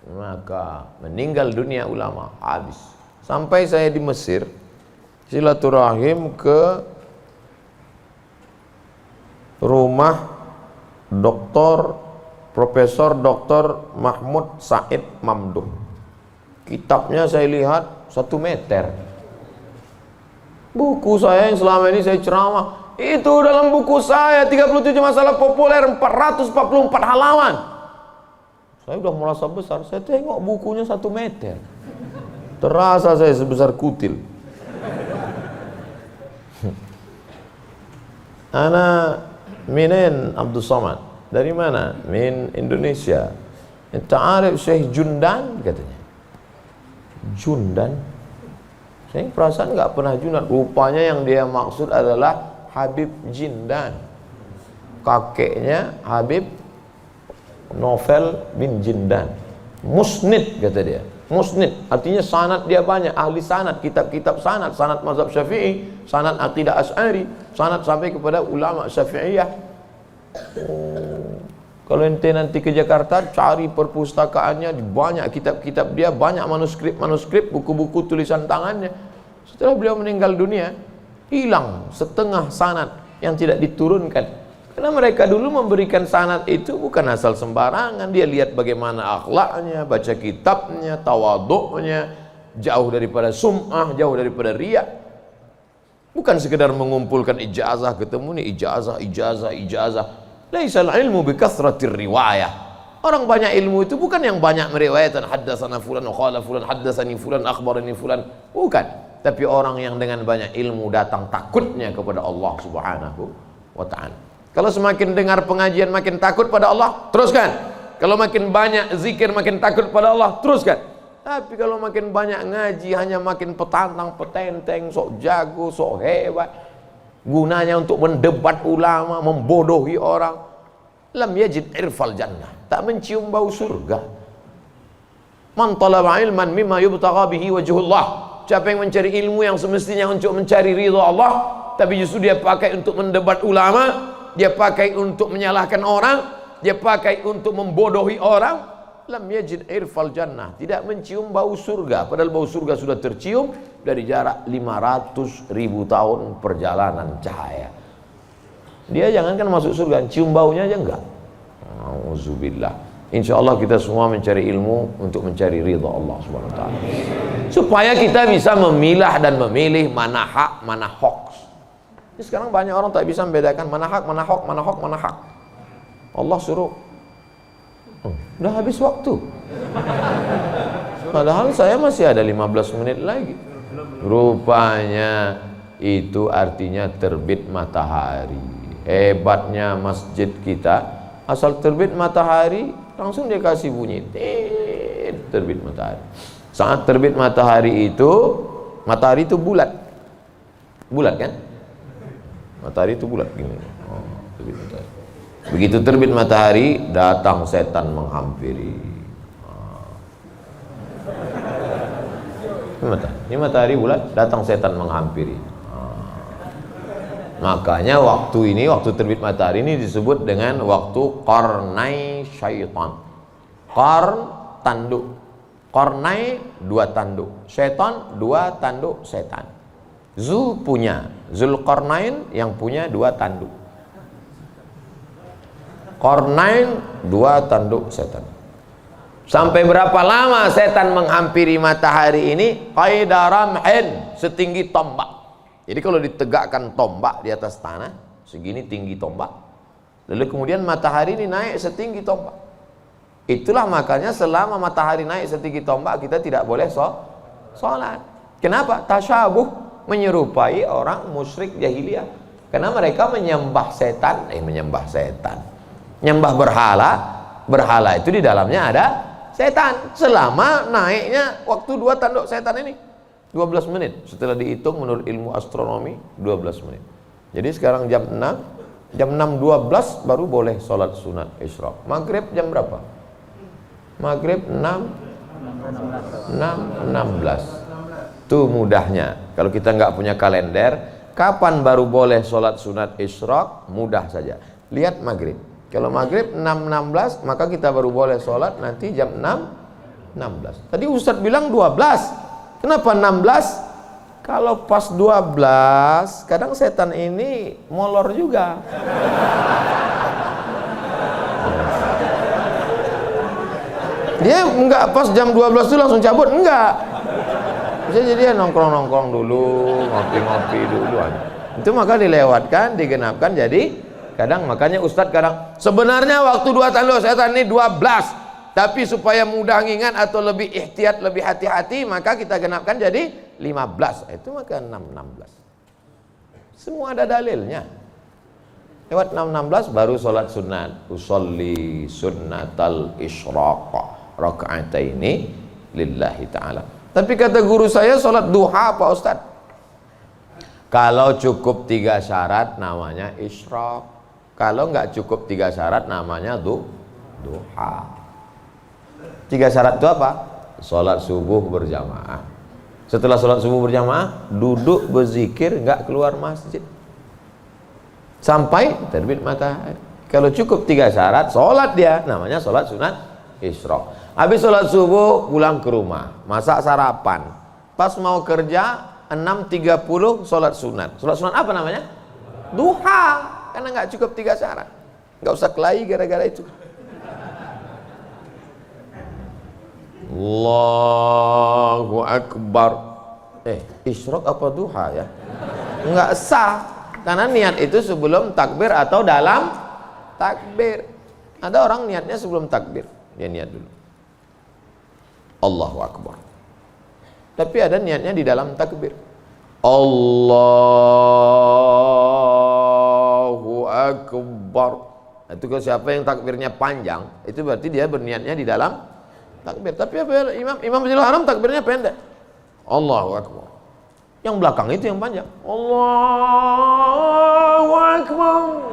maka meninggal dunia ulama, habis. Sampai saya di Mesir silaturahim ke rumah Profesor Dr. Mahmud Said Mamduh. Kitabnya saya lihat 1 meter. Buku saya yang selama ini saya ceramah, itu dalam buku saya 37 masalah populer, 444 halaman. Saya udah merasa besar, saya tengok bukunya 1 meter. Terasa saya sebesar kutil. Ana minen Abdul Somad. Dari mana? Min Indonesia. Ta'arif Syekh Jundan katanya. Jundan, saya perasaan nggak pernah Jundan. Rupanya yang dia maksud adalah Habib Jindan, kakeknya Habib Novel bin Jindan. Musnid kata dia. Musnid artinya sanad dia banyak, ahli sanad, kitab-kitab sanad, sanad mazhab Syafi'i, sanad aqidah Asy'ari, sanad sampai kepada ulama Syafi'iyah. Kalau ente nanti ke Jakarta, cari perpustakaannya, banyak kitab-kitab dia, banyak manuskrip, buku-buku tulisan tangannya. Setelah beliau meninggal dunia, hilang setengah sanad yang tidak diturunkan. Karena mereka dulu memberikan sanad itu bukan asal sembarangan. Dia lihat bagaimana akhlaknya, baca kitabnya, tawaduknya, jauh daripada sum'ah, jauh daripada riya. Bukan sekedar mengumpulkan ijazah, ketemu nih ijazah. Laisal ilmu bikathratir riwayah. Orang banyak ilmu itu bukan yang banyak meriwayatkan haddatsana fulan wa qala fulan haddatsani fulan akhbarani fulan, bukan. Tapi orang yang dengan banyak ilmu datang takutnya kepada Allah Subhanahu wa taala. Kalau semakin dengar pengajian makin takut pada Allah, teruskan. Kalau makin banyak zikir makin takut pada Allah, teruskan. Tapi kalau makin banyak ngaji hanya makin petantang petenteng, sok jago, sok hebat, gunanya untuk mendebat ulama, membodohi orang. Lam yajid irfal jannah, tak mencium bau surga. Man talaba ilman mimma yubtagha bihi wajhullah. Siapa yang mencari ilmu yang semestinya untuk mencari ridha Allah, tapi justru dia pakai untuk mendebat ulama, dia pakai untuk menyalahkan orang, dia pakai untuk membodohi orang, lam yajid irfal jannah, tidak mencium bau surga. Padahal bau surga sudah tercium dari jarak 500.000 tahun perjalanan cahaya. Dia jangankan masuk surga, cium baunya aja enggak. Auzubillah. Insyaallah kita semua mencari ilmu untuk mencari ridha Allah Subhanahu wa taala. Supaya kita bisa memilah dan memilih mana hak, mana hoax. Ini sekarang banyak orang tak bisa membedakan mana hak, mana hoax, mana hak. Allah suruh Udah habis waktu. Padahal saya masih ada 15 menit lagi. Rupanya itu artinya terbit matahari. Hebatnya masjid kita, asal terbit matahari langsung dia kasih bunyi, terbit matahari. Saat terbit matahari itu bulat. Bulat kan? Matahari itu bulat gini. Oh, terbit matahari. Begitu terbit matahari, datang setan menghampiri. Ini matahari bulat, datang setan menghampiri. Makanya waktu terbit matahari ini disebut dengan waktu qarnai syaitan. Qarn, tanduk. Qarnai, 2 tanduk. Syaitan, 2 tanduk setan. Zulqarnain yang punya 2 tanduk. Qarnain, 2 tanduk setan. Sampai berapa lama setan menghampiri matahari ini? Qaidaramhin, setinggi tombak. Jadi kalau ditegakkan tombak di atas tanah, segini tinggi tombak. Lalu kemudian matahari ini naik setinggi tombak. Itulah makanya selama matahari naik setinggi tombak, kita tidak boleh sholat. Kenapa? Tasyabuh, menyerupai orang musyrik jahiliyah. Karena mereka menyembah setan. Menyembah berhala. Berhala itu di dalamnya ada setan. Selama naiknya waktu 2 tanduk setan ini 12 menit. Setelah dihitung menurut ilmu astronomi 12 menit. Jadi sekarang jam 6.12 baru boleh sholat sunat isyraq. Maghrib jam berapa? Maghrib 6.16. Tuh mudahnya. Kalau kita nggak punya kalender, kapan baru boleh sholat sunat isyraq? Mudah saja. Lihat maghrib. Kalau maghrib 6.16, maka kita baru boleh sholat nanti jam 6.16. Tadi Ustadz bilang 12. Kenapa 16? Kalau pas 12, kadang setan ini molor juga. Dia enggak pas jam 12 itu langsung cabut, enggak. Bisa jadi dia nongkrong-nongkrong dulu, ngopi-ngopi dulu aja. Itu maka dilewatkan, digenapkan, jadi kadang makanya Ustadz kadang sebenarnya waktu 2 tanduk setan ini 12. Tapi supaya mudah ngingat atau lebih ihtiyat, lebih hati-hati, maka kita genapkan jadi 15. Itu maka 6.16. Semua ada dalilnya. Lewat 6.16 baru sholat sunat. Usolli sunnatal isyraq raka'ataini lillahi ta'ala. Tapi kata guru saya sholat duha Pak Ustadz. Kalau cukup 3 syarat namanya isyraq. Kalau nggak cukup 3 syarat namanya duha. 3 syarat itu apa? Sholat subuh berjamaah. Setelah sholat subuh berjamaah, duduk berzikir, nggak keluar masjid sampai terbit matahari. Kalau cukup 3 syarat, sholat dia, namanya sholat sunat isyraq. Habis sholat subuh, pulang ke rumah, masak sarapan. Pas mau kerja, 6.30 sholat sunat. Sholat sunat apa namanya? Duha. Karena nggak cukup 3 syarat. Nggak usah kelahi gara-gara itu. Allahu Akbar. Isyraq apa duha ya? Enggak sah. Karena niat itu sebelum takbir atau dalam takbir. Ada orang niatnya sebelum takbir. Dia niat dulu Allahu Akbar. Tapi ada niatnya di dalam takbir. Allahu Akbar. Itu kalau siapa yang takbirnya panjang, itu berarti dia berniatnya di dalam takbir. Tapi apa Imam Masjidil Haram takbirnya pendek. Allahu Akbar. Yang belakang itu yang panjang. Allahu Akbar.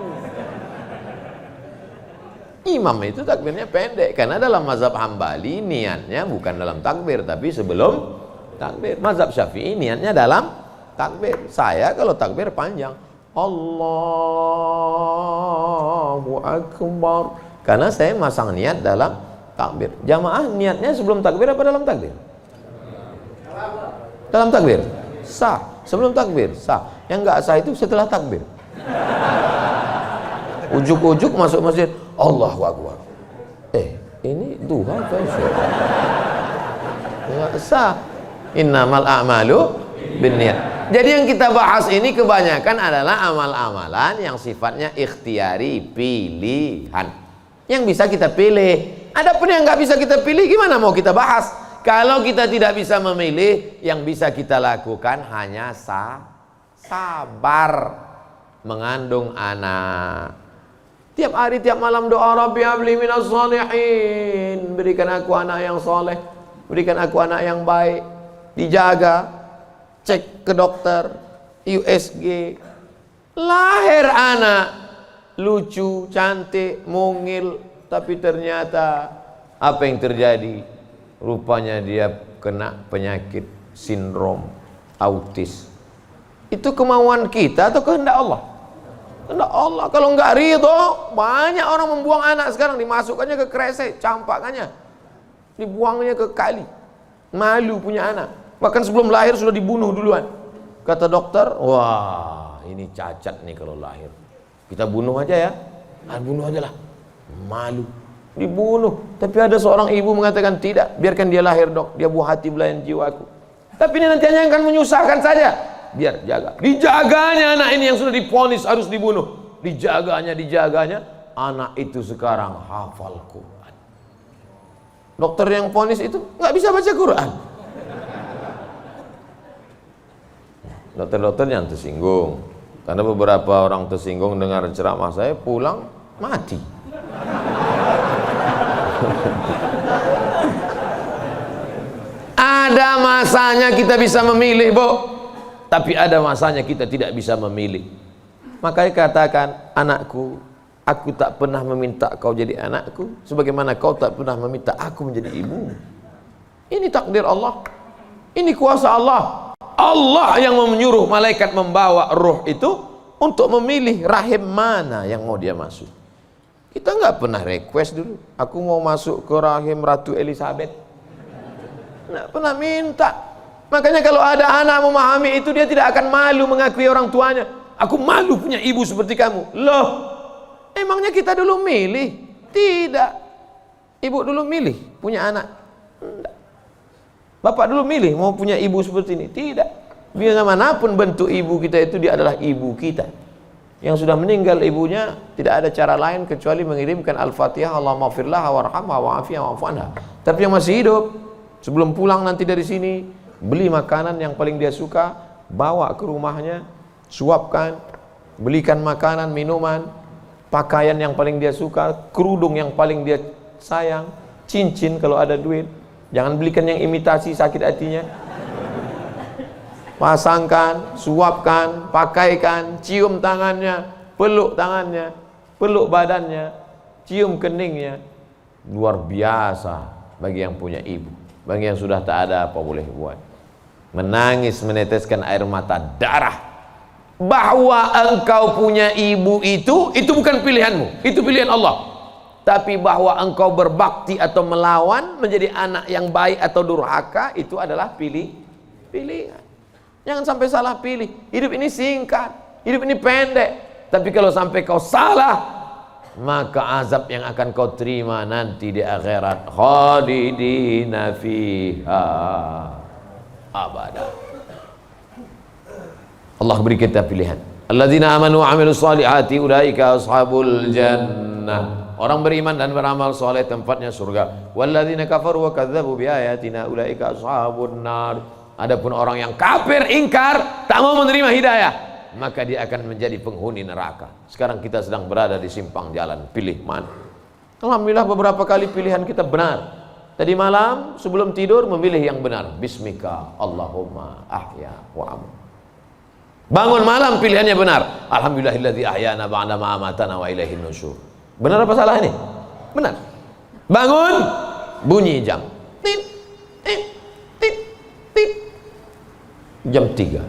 Imam itu takbirnya pendek karena dalam mazhab Hambali niatnya bukan dalam takbir tapi sebelum takbir. Mazhab Syafi'i niatnya dalam takbir. Saya kalau takbir panjang. Allahu Akbar. Karena saya masang niat dalam takbir. Jamaah niatnya sebelum takbir apa dalam takbir? Dalam takbir. Sah. Sebelum takbir sah. Yang enggak sah itu setelah takbir. Ujuk-ujuk masuk masjid, Allahu Akbar. Ini duha atau isyraq? Enggak sah. Innamal a'malu binniyat. Jadi yang kita bahas ini kebanyakan adalah amal-amalan yang sifatnya ikhtiari, pilihan. Yang bisa kita pilih. Adapun yang nggak bisa kita pilih, gimana mau kita bahas? Kalau kita tidak bisa memilih, yang bisa kita lakukan hanya sabar mengandung anak. Tiap hari, tiap malam doa, Rabbi habli minas shalihin, berikan aku anak yang soleh, berikan aku anak yang baik. Dijaga, cek ke dokter, USG, lahir anak lucu, cantik, mungil, tapi ternyata apa yang terjadi? Rupanya dia kena penyakit sindrom autis. Itu kemauan kita atau kehendak Allah? Kehendak Allah. Kalau nggak ridho, banyak orang membuang anak sekarang, dimasukkannya ke kresek, campakannya, dibuangnya ke kali. Malu punya anak. Bahkan sebelum lahir sudah dibunuh duluan. Kata dokter, wah ini cacat nih kalau lahir. Kita bunuh aja ya. Bunuh aja lah. Malu. Dibunuh. Tapi ada seorang ibu mengatakan, tidak, biarkan dia lahir dok. Dia buah hati belayan jiwaku. Tapi ini nanti hanya akan menyusahkan saja. Biar jaga. Dijaganya anak ini yang sudah divonis harus dibunuh. Dijaganya. Anak itu sekarang hafal Quran. Dokter yang vonis itu nggak bisa baca Quran. Dokter-dokter yang tersinggung. Karena beberapa orang tersinggung dengar ceramah saya, pulang mati. Ada masanya kita bisa memilih, Bu. Tapi ada masanya kita tidak bisa memilih. Makanya katakan, anakku, aku tak pernah meminta kau jadi anakku, sebagaimana kau tak pernah meminta aku menjadi ibumu. Ini takdir Allah. Ini kuasa Allah. Allah yang menyuruh malaikat membawa ruh itu untuk memilih rahim mana yang mau dia masuk. Kita nggak pernah request dulu, aku mau masuk ke rahim Ratu Elizabeth. Nggak pernah minta. Makanya kalau ada anak memahami itu, dia tidak akan malu mengakui orang tuanya. Aku malu punya ibu seperti kamu. Loh, emangnya kita dulu milih? Tidak. Ibu dulu milih punya anak? Tidak. Bapak dulu milih mau punya ibu seperti ini? Tidak. Biar manapun bentuk ibu kita itu, dia adalah ibu kita. Yang sudah meninggal ibunya, tidak ada cara lain kecuali mengirimkan Al-Fatihah, Allahumma firlaha warhamha wa'afiyah wa'fu anha. Tapi yang masih hidup, sebelum pulang nanti dari sini, beli makanan yang paling dia suka, bawa ke rumahnya, suapkan, belikan makanan, minuman, pakaian yang paling dia suka, kerudung yang paling dia sayang, cincin kalau ada duit. Jangan belikan yang imitasi, sakit hatinya. Pasangkan, suapkan, pakaikan, cium tangannya, peluk tangannya, peluk badannya, cium keningnya. Luar biasa bagi yang punya ibu. Bagi yang sudah tak ada, apa boleh buat? Menangis, meneteskan air mata darah. Bahwa engkau punya ibu itu bukan pilihanmu, itu pilihan Allah. Tapi bahwa engkau berbakti atau melawan, menjadi anak yang baik atau durhaka, itu adalah pilihan. Jangan sampai salah pilih. Hidup ini singkat, hidup ini pendek. Tapi kalau sampai kau salah, maka azab yang akan kau terima nanti di akhirat, khalidina fiha abada. Allah beri kita pilihan. Alladzina amanu wa amilus solihati ulaika ashabul jannah. Orang beriman dan beramal soleh tempatnya surga. Walladzina kafaru wa kadzdzabu biayatina ulaika ashabun nar. Adapun orang yang kafir, ingkar, tak mau menerima hidayah, maka dia akan menjadi penghuni neraka. Sekarang kita sedang berada di simpang jalan, pilih mana? Alhamdulillah beberapa kali pilihan kita benar. Tadi malam sebelum tidur memilih yang benar. Bismika Allahumma ahya wa amu. Bangun malam pilihannya benar. Alhamdulillahilladzi ahyana ba'da ma amatana wa ilaihin nusyur. Benar apa salah ini? Benar. Bangun, bunyi jam. Tit, tit, tit, tit. Jam 3.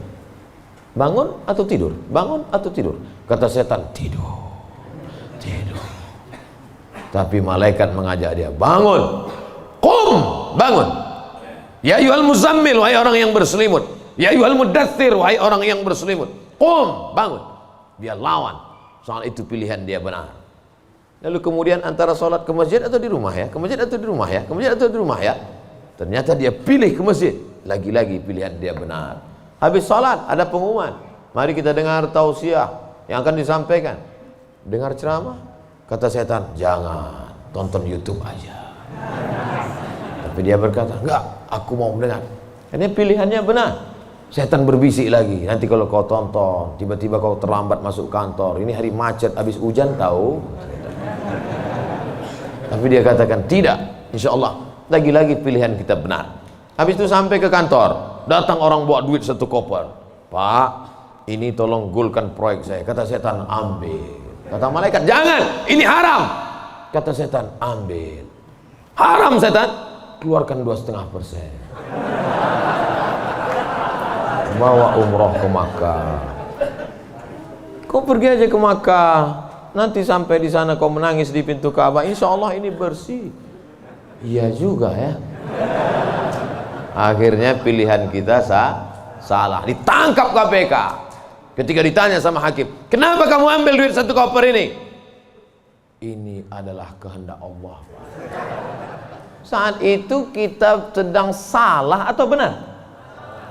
Bangun atau tidur? Bangun atau tidur? Kata setan, tidur. Tidur. Tapi malaikat mengajak dia, bangun. Qum, bangun. Ya ayyuhal muzammil, wahai orang yang berselimut. Ya ayyuhal mudaththir, wahai orang yang berselimut. Qum, bangun. Dia lawan. Soal itu pilihan dia benar. Lalu kemudian antara sholat ke masjid atau di rumah ya, ke masjid atau di rumah ya, ke masjid atau di rumah ya. Ternyata dia pilih ke masjid. Lagi-lagi pilihan dia benar. Habis sholat ada pengumuman. Mari kita dengar tausiah yang akan disampaikan. Dengar ceramah. Kata setan, jangan, tonton YouTube aja. Tapi dia berkata, enggak, aku mau mendengar. Ini pilihannya benar. Setan berbisik lagi, nanti kalau kau tonton, tiba-tiba kau terlambat masuk kantor, ini hari macet, habis hujan tahu. Tapi dia katakan, tidak, insya Allah, lagi-lagi pilihan kita benar. Habis itu sampai ke kantor, datang orang bawa duit 1 koper. Pak, ini tolong gulkan proyek saya. Kata setan, ambil. Kata malaikat, jangan, ini haram. Kata setan, ambil. Haram setan, keluarkan 2,5%. Bawa umroh ke Makkah. Kau pergi aja ke Makkah, nanti sampai di sana kau menangis di pintu Ka'bah, insya Allah ini bersih. Iya juga ya. Akhirnya pilihan kita salah, ditangkap KPK. Ketika ditanya sama hakim, kenapa kamu ambil duit 1 koper ini? Ini adalah kehendak Allah. Saat itu kita sedang salah atau benar?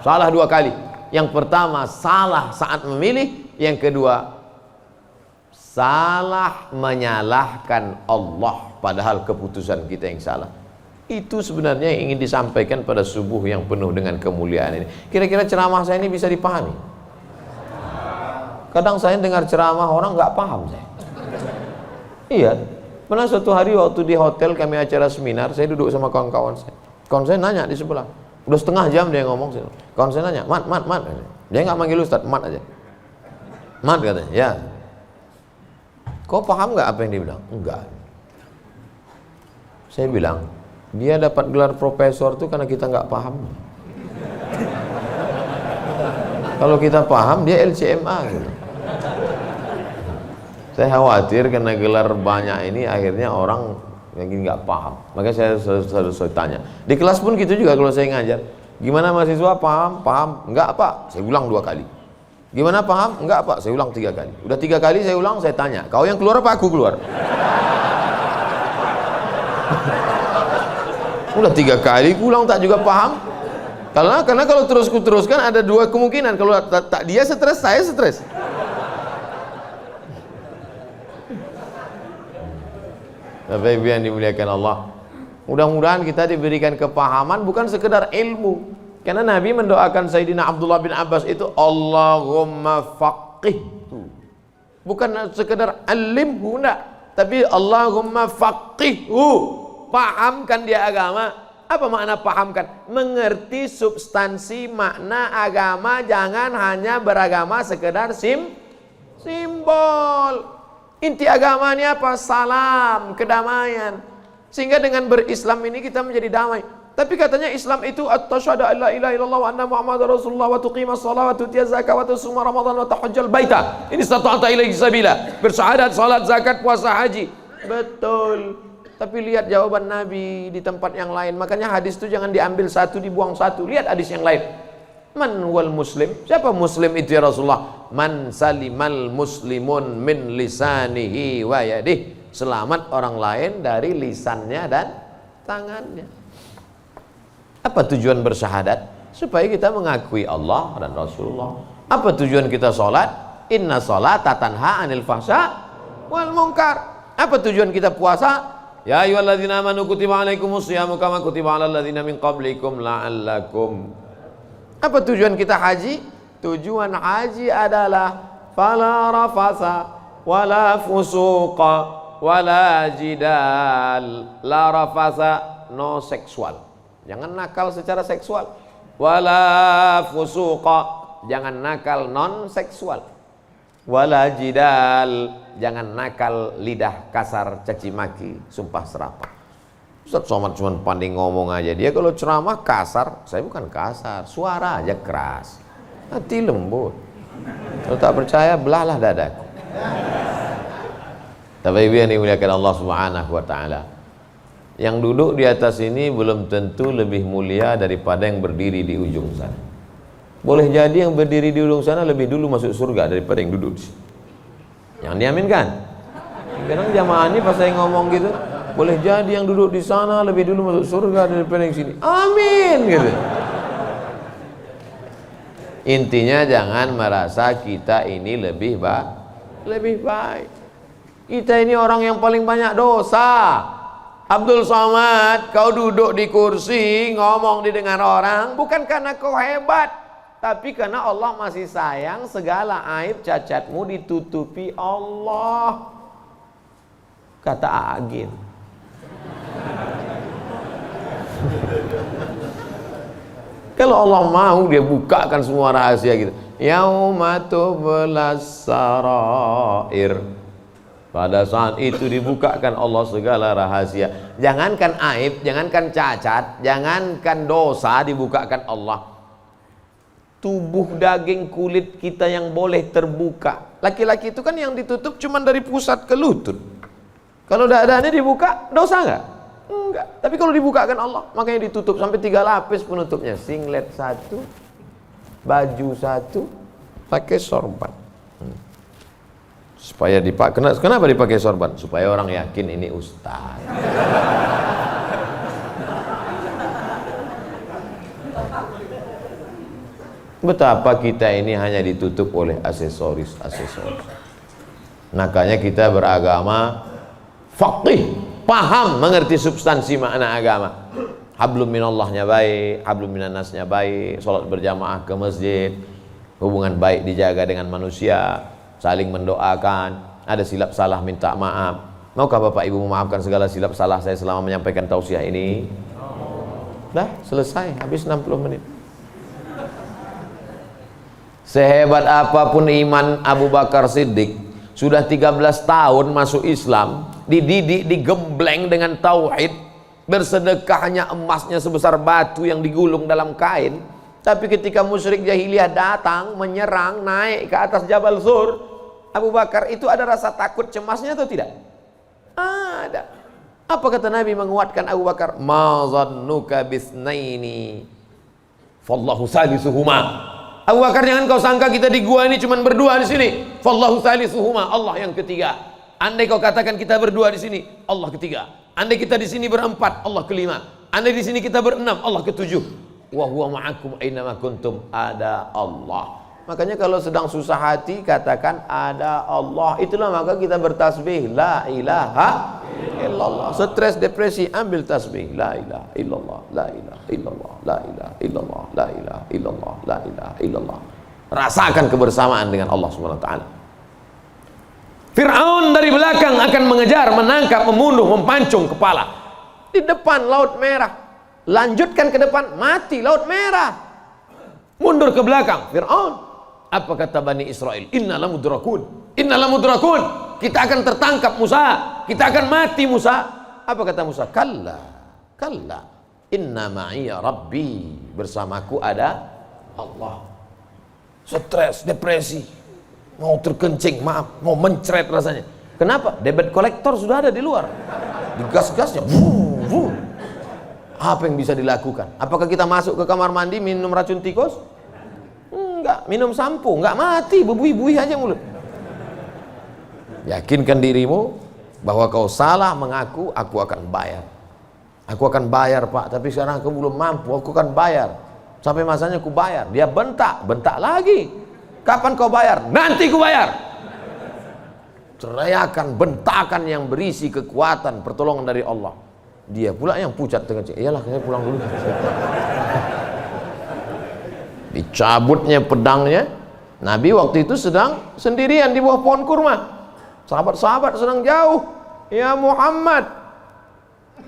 Salah 2 kali. Yang pertama salah saat memilih, yang kedua salah menyalahkan Allah padahal keputusan kita yang salah. Itu sebenarnya yang ingin disampaikan pada subuh yang penuh dengan kemuliaan ini. Kira-kira ceramah saya ini bisa dipahami? Kadang saya dengar ceramah orang nggak paham saya. Iya, pernah suatu hari waktu di hotel kami acara seminar, saya duduk sama kawan-kawan saya. Kawan saya nanya di sebelah, udah setengah jam dia ngomong. Kawan saya nanya, mat. Dia nggak manggil Ustaz, mat aja. Mat katanya, ya. Kau paham nggak apa yang dia bilang? Enggak. Saya bilang, dia dapat gelar profesor tuh karena kita nggak paham. Kalau kita paham, dia LCMA gitu. Saya khawatir karena gelar banyak ini akhirnya orang yang nggak paham. Makanya saya selalu tanya. Di kelas pun gitu juga kalau saya ngajar. Gimana mahasiswa, paham? Paham? Enggak Pak, saya ulang 2 kali. Gimana paham? Enggak Pak, saya ulang 3 kali. Udah 3 kali saya ulang, saya tanya, kau yang keluar apa aku keluar? Udah 3 kali ulang tak juga paham. Karena kalau teruskan ada 2 kemungkinan. Kalau tak dia stres, saya stres. Bapak Ibu yang dimuliakan Allah, mudah-mudahan kita diberikan kepahaman bukan sekedar ilmu. Karena Nabi mendoakan Sayyidina Abdullah bin Abbas itu Allahumma faqihhu, bukan sekedar alimhu, enggak, tapi Allahumma faqihhu, pahamkan dia agama. Apa makna pahamkan? Mengerti substansi makna agama, jangan hanya beragama sekedar simbol. Inti agama ini apa? Salam, kedamaian. Sehingga dengan berislam ini kita menjadi damai. Tapi katanya Islam itu at-tasyhadu an la ilaha illallah wa anna muhammadar rasulullah wa tuqimas shalah wa tutiyaz zakah wa tasuma ramadan wa tahajjal baita. Ini stata'ta ilaihi sabila. Bersyahadat, salat, zakat, puasa, haji. Betul. Tapi lihat jawaban Nabi di tempat yang lain. Makanya hadis itu jangan diambil satu dibuang satu. Lihat hadis yang lain. Man wal muslim? Siapa muslim itu ya Rasulullah? Man salimal muslimun min lisanihi wa yadih. Selamat orang lain dari lisannya dan tangannya. Apa tujuan bersyahadat? Supaya kita mengakui Allah dan Rasulullah. Apa tujuan kita sholat? Inna sholata tanha anil fahsya wal munkar. Apa tujuan kita puasa? Ya ayyuhalladzina amanu kutiba alaikumus syiyamu kama kutiba alal ladzina min qablikum la'allakum. Apa tujuan kita haji? Tujuan haji adalah fala rafasa wala fusuqa wala jidal. La rafasa, no seksual, jangan nakal secara seksual. Wala fusuqa, jangan nakal non seksual. Wala jidal, jangan nakal lidah kasar, caci maki, sumpah serapah. Ustaz Somad cuma pandai ngomong aja. Dia kalau ceramah kasar, saya bukan kasar, suara aja keras, hati lembut. Kalau tak percaya, belahlah dadaku. Tapi Ibu yang dimuliakan Allah Subhanahu wa ta'ala, yang duduk di atas ini belum tentu lebih mulia daripada yang berdiri di ujung sana. Boleh jadi yang berdiri di ujung sana lebih dulu masuk surga daripada yang duduk di sini. Yang diaminkan. Kadang jamaah ini pas saya ngomong gitu, boleh jadi yang duduk di sana lebih dulu masuk surga daripada yang sini. Amin gitu. Intinya jangan merasa kita ini lebih baik. Kita ini orang yang paling banyak dosa. Abdul Somad, kau duduk di kursi, ngomong didengar orang, bukan karena kau hebat, tapi karena Allah masih sayang, segala aib cacatmu ditutupi Allah. Kata Agin. Kalau Allah mau, dia bukakan semua rahasia gitu. Yauma tublas sarair. Pada saat itu dibukakan Allah segala rahasia. Jangankan aib, jangankan cacat, jangankan dosa, dibukakan Allah. Tubuh, daging, kulit kita yang boleh terbuka. Laki-laki itu kan yang ditutup cuma dari pusat ke lutut. Kalau dadanya dibuka, dosa nggak? Enggak. Tapi kalau dibukakan Allah, makanya ditutup sampai 3 lapis penutupnya. Singlet 1, baju 1, pakai sorban. Supaya dipakai. Kenapa dipakai sorban? Supaya orang yakin ini ustaz. Betapa kita ini hanya ditutup oleh aksesoris. Makanya kita beragama faqih, paham, mengerti substansi makna agama. Hablum minallahnya baik, hablum minannasnya baik, sholat berjamaah ke masjid, hubungan baik dijaga dengan manusia, saling mendoakan, ada silap salah minta maaf. Maukah Bapak Ibu memaafkan segala silap salah saya selama menyampaikan tausiah ini? Dah selesai, habis 60 menit. Sehebat apapun iman Abu Bakar Siddiq, sudah 13 tahun masuk Islam, dididik, digembleng dengan tauhid, bersedekahnya emasnya sebesar batu yang digulung dalam kain. Tapi ketika musyrik jahiliyah datang menyerang, naik ke atas Jabal Zur, Abu Bakar itu ada rasa takut cemasnya atau tidak? Ada. Apa kata Nabi menguatkan Abu Bakar? Ma zannuka bisnaini fallahu salisuhuma. Abu Bakar, jangan kau sangka kita di gua ini cuma berdua di sini. Fallahu salisuhuma, Allah yang ketiga. Andai kau katakan kita berdua di sini, Allah ketiga. Andai kita di sini berempat, Allah kelima. Andai di sini kita berenam, Allah ketujuh. Wa huwa ma'akum aina ma kuntum, ada Allah. Makanya kalau sedang susah hati katakan ada Allah. Itulah maka kita bertasbih la ilaha illallah. Stres, depresi, ambil tasbih la ilaha illallah, la ilaha illallah, la ilaha illallah, la ilaha illallah, la ilaha illallah. Rasakan kebersamaan dengan Allah Subhanahu wa taala. Fir'aun dari belakang akan mengejar, menangkap, membunuh, mempancung kepala. Di depan Laut Merah. Lanjutkan ke depan, mati Laut Merah. Mundur ke belakang, Fir'aun. Apa kata Bani Israel? Innalah mudrakun, innalah mudrakun. Kita akan tertangkap Musa, kita akan mati Musa. Apa kata Musa? Kalla, kalla, inna ma'iya rabbi, bersamaku ada Allah. Stres, depresi, mau terkencing, maaf, mau mencret rasanya. Kenapa? Debit kolektor sudah ada di luar, digas-gasnya. Apa yang bisa dilakukan? Apakah kita masuk ke kamar mandi minum racun tikus? Enggak. Minum sampo? Enggak, mati, bebui-bui aja mulut. Yakinkan dirimu bahwa kau salah mengaku, aku akan bayar. Aku akan bayar Pak, tapi sekarang aku belum mampu, aku akan bayar. Sampai masanya aku bayar. Dia bentak, bentak lagi. Kapan kau bayar? Nanti ku bayar. Teriakan, bentakan yang berisi kekuatan, pertolongan dari Allah. Dia pula yang pucat dengan cek. Iyalah, saya pulang dulu. Dicabutnya pedangnya. Nabi waktu itu sedang sendirian di bawah pohon kurma. Sahabat-sahabat sedang jauh. Ya Muhammad,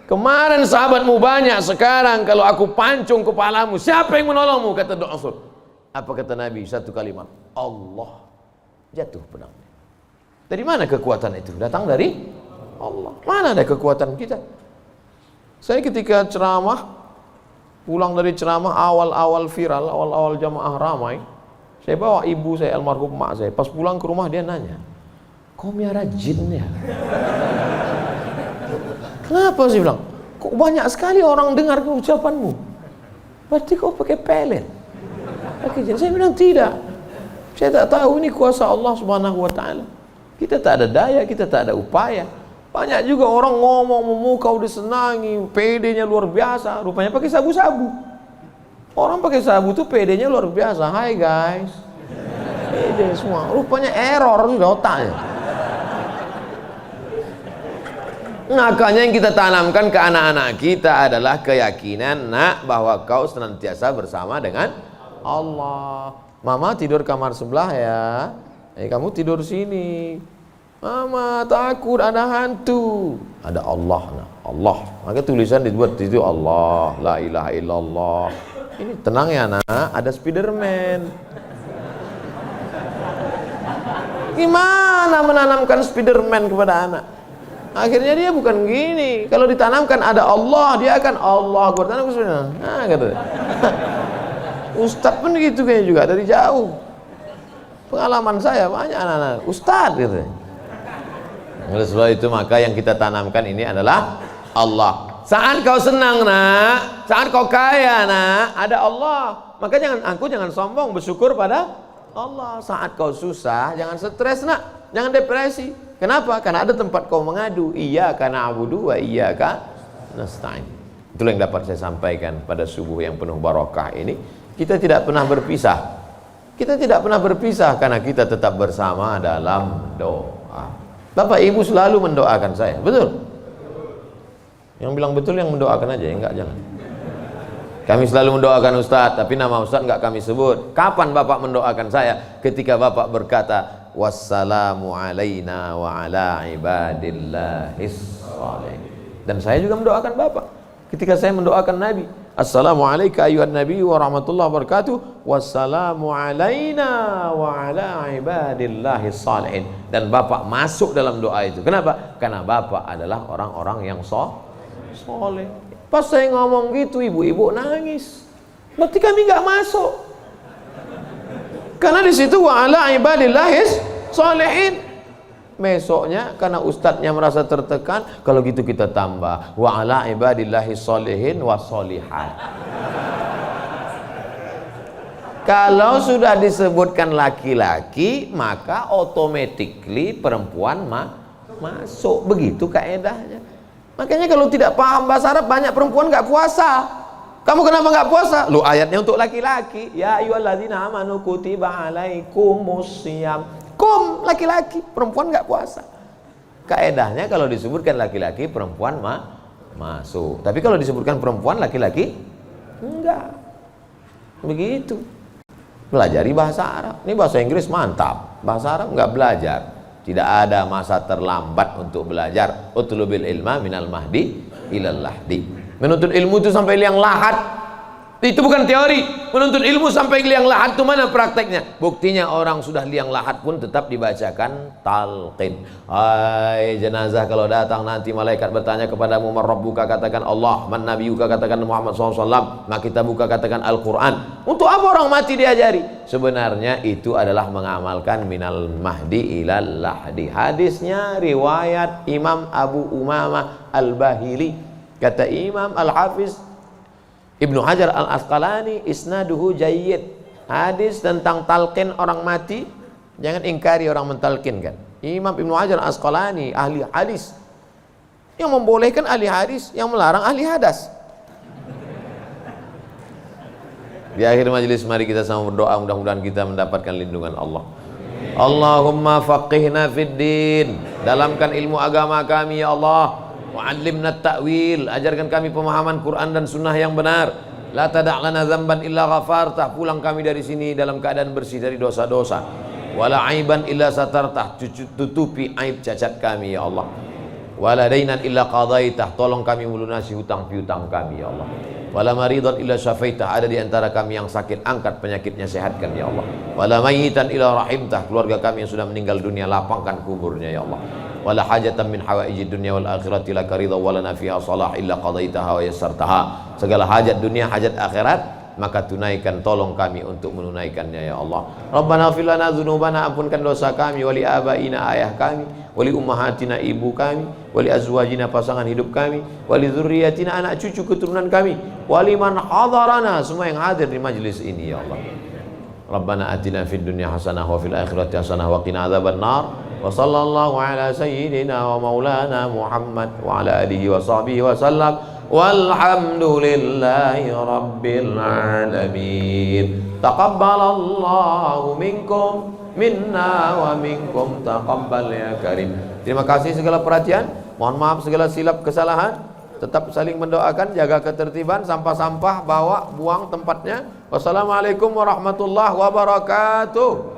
kemarin sahabatmu banyak, sekarang kalau aku pancung kepalamu, siapa yang menolongmu? Kata Du'asul. Apa kata Nabi? Satu kalimat, Allah. Jatuh pedangnya. Dari mana kekuatan itu? Datang dari Allah. Mana ada kekuatan kita? Saya ketika ceramah, pulang dari ceramah awal-awal viral, awal-awal jamaah ramai, saya bawa ibu saya, almarhum mak saya. Pas pulang ke rumah dia nanya, kau miara jin ya? Kenapa sih bilang? Kok banyak sekali orang dengar ucapanmu? Berarti kau pakai pelet? Pakai jin? Saya bilang tidak. Saya tak tahu, ini kuasa Allah Subhanahu wa taala. Kita tak ada daya, kita tak ada upaya. Banyak juga orang ngomong memukau disenangi, PD-nya luar biasa, rupanya pakai sabu-sabu. Orang pakai sabu tuh PD-nya luar biasa. Hai guys, PD semua, rupanya error sudah otaknya. Makanya yang kita tanamkan ke anak-anak kita adalah keyakinan, nak, bahwa kau senantiasa bersama dengan Allah. Mama tidur kamar sebelah ya, kamu tidur sini. Mama takut ada hantu. Ada Allah, nah. Allah. Maka tulisan dibuat itu Allah, la ilaha illallah. Ini tenang ya nak, ada Spiderman. Gimana menanamkan Spiderman kepada anak? Akhirnya dia bukan gini. Kalau ditanamkan ada Allah, dia akan Allah bertanam ke sana. Nah, gitu. Ustadz pun gitu kayaknya juga dari jauh. Pengalaman saya banyak anak-anak Ustadz gitu. Oleh sebab itu maka yang kita tanamkan ini adalah Allah. Saat kau senang nak, saat kau kaya nak, ada Allah. Maka jangan sombong, bersyukur pada Allah. Saat kau susah, jangan stres nak, jangan depresi. Kenapa? Karena ada tempat kau mengadu. Iyyaka na'budu wa iyyaka nasta'in. Itulah yang dapat saya sampaikan pada subuh yang penuh barakah ini. Kita tidak pernah berpisah. Kita tidak pernah berpisah karena kita tetap bersama dalam doa. Bapak Ibu selalu mendoakan saya, betul? Yang bilang betul yang mendoakan aja, enggak jangan. Kami selalu mendoakan Ustadz, tapi nama Ustadz enggak kami sebut. Kapan Bapak mendoakan saya? Ketika Bapak berkata, wassalamu alaina wa ala ibadillahis shalihin. Dan saya juga mendoakan Bapak. Ketika saya mendoakan Nabi, assalamualaikum ayuhan nabi wa rahmatullahi wabarakatuh, wassalamu alaina wa ala ibadillahis shalihin. Dan Bapak masuk dalam doa itu. Kenapa? Karena Bapak adalah orang-orang yang soleh. Pas saya ngomong gitu, ibu-ibu nangis. Berarti kami nggak masuk. Karena di situ wa ala ibadillahis shalihin. Besoknya karena ustadznya merasa tertekan, kalau gitu kita tambah wa ala ibadillahis shalihin wa sholihat. Kalau sudah disebutkan laki-laki, maka automatically perempuan masuk. Begitu kaedahnya. Makanya kalau tidak paham bahasa Arab, banyak perempuan nggak puasa. Kamu kenapa nggak puasa? Lu ayatnya untuk laki-laki. Ya ayyuhalladzina amanu kutiba alaikumusiyam. Kum laki-laki, perempuan nggak puasa. Kaedahnya kalau disebutkan laki-laki, perempuan masuk. Tapi kalau disebutkan perempuan, laki-laki enggak. Begitu. Pelajari bahasa Arab. Ini bahasa Inggris mantap. Bahasa Arab nggak belajar. Tidak ada masa terlambat untuk belajar. Utlubil ilma minal mahdi ilal lahdi. Menuntut ilmu itu sampai liang lahat. Itu bukan teori. Menuntut ilmu sampai liang lahat itu mana prakteknya? Buktinya orang sudah liang lahat pun tetap dibacakan talqin. Hai jenazah, kalau datang nanti malaikat bertanya kepadamu, man rabbuka, katakan Allah, man nabiyuka, katakan Muhammad SAW, maka kita buka, katakan Al-Quran. Untuk apa orang mati diajari? Sebenarnya itu adalah mengamalkan minal mahdi ilal lahdi. Hadisnya riwayat Imam Abu Umamah Al-Bahili. Kata Imam Al-Hafiz Ibnu Hajar Al-Asqalani, isnaduhu jayyid. Hadis tentang talqin orang mati, jangan ingkari orang mentalkinkan. Imam Ibnu Hajar Al-Asqalani, ahli hadis, yang membolehkan ahli hadis, yang melarang ahli hadas. Di akhir majelis mari kita sama berdoa, mudah-mudahan kita mendapatkan lindungan Allah. Allahumma faqihna fid din, dalamkan ilmu agama kami ya Allah. Wa'allimna ta'wil, ajarkan kami pemahaman Quran dan sunnah yang benar. La tada' lana dzamban illa ghafartah, pulang kami dari sini dalam keadaan bersih dari dosa-dosa. Wala aiban illa satartah, tutupi aib cacat kami ya Allah. Wala dainan illa qadaitah, tolong kami melunasi hutang piutang kami ya Allah. Wala maridan illa syafaitah, ada di antara kami yang sakit, angkat penyakitnya, sehatkan ya Allah. Wala mayyitan illa rahimtah, keluarga kami yang sudah meninggal dunia, lapangkan kuburnya ya Allah. Wala hajatan min hawaijid dunya wal akhirati laka ridha wa lana fiha salah illa qadaitaha wa yassartaha. Segala hajat dunia, hajat akhirat, maka tunaikan, tolong kami untuk menunaikannya ya Allah. Rabbana ighfir lana dzunubana, ampunkan dosa kami, wali abaina, ayah kami, wali ummahatina, ibu kami, wali azwajina, pasangan hidup kami, wali dzurriyyatina, anak cucu keturunan kami, wali man hadarana, semua yang hadir di majlis ini ya Allah. Rabbana atina fid dunya hasanah wa fil akhirati hasanah wa qina adzabannar. Wa sallallahu ala sayyidina wa maulana Muhammad wa ala alihi wa sahbihi wa sallam. Walhamdulillahi rabbil alamin. Taqabbalallahu minkum minna wa minkum taqabbal ya karim. Terima kasih segala perhatian. Mohon maaf segala silap kesalahan. Tetap saling mendoakan, jaga ketertiban, sampah-sampah bawa, buang tempatnya. Wassalamualaikum warahmatullahi wabarakatuh.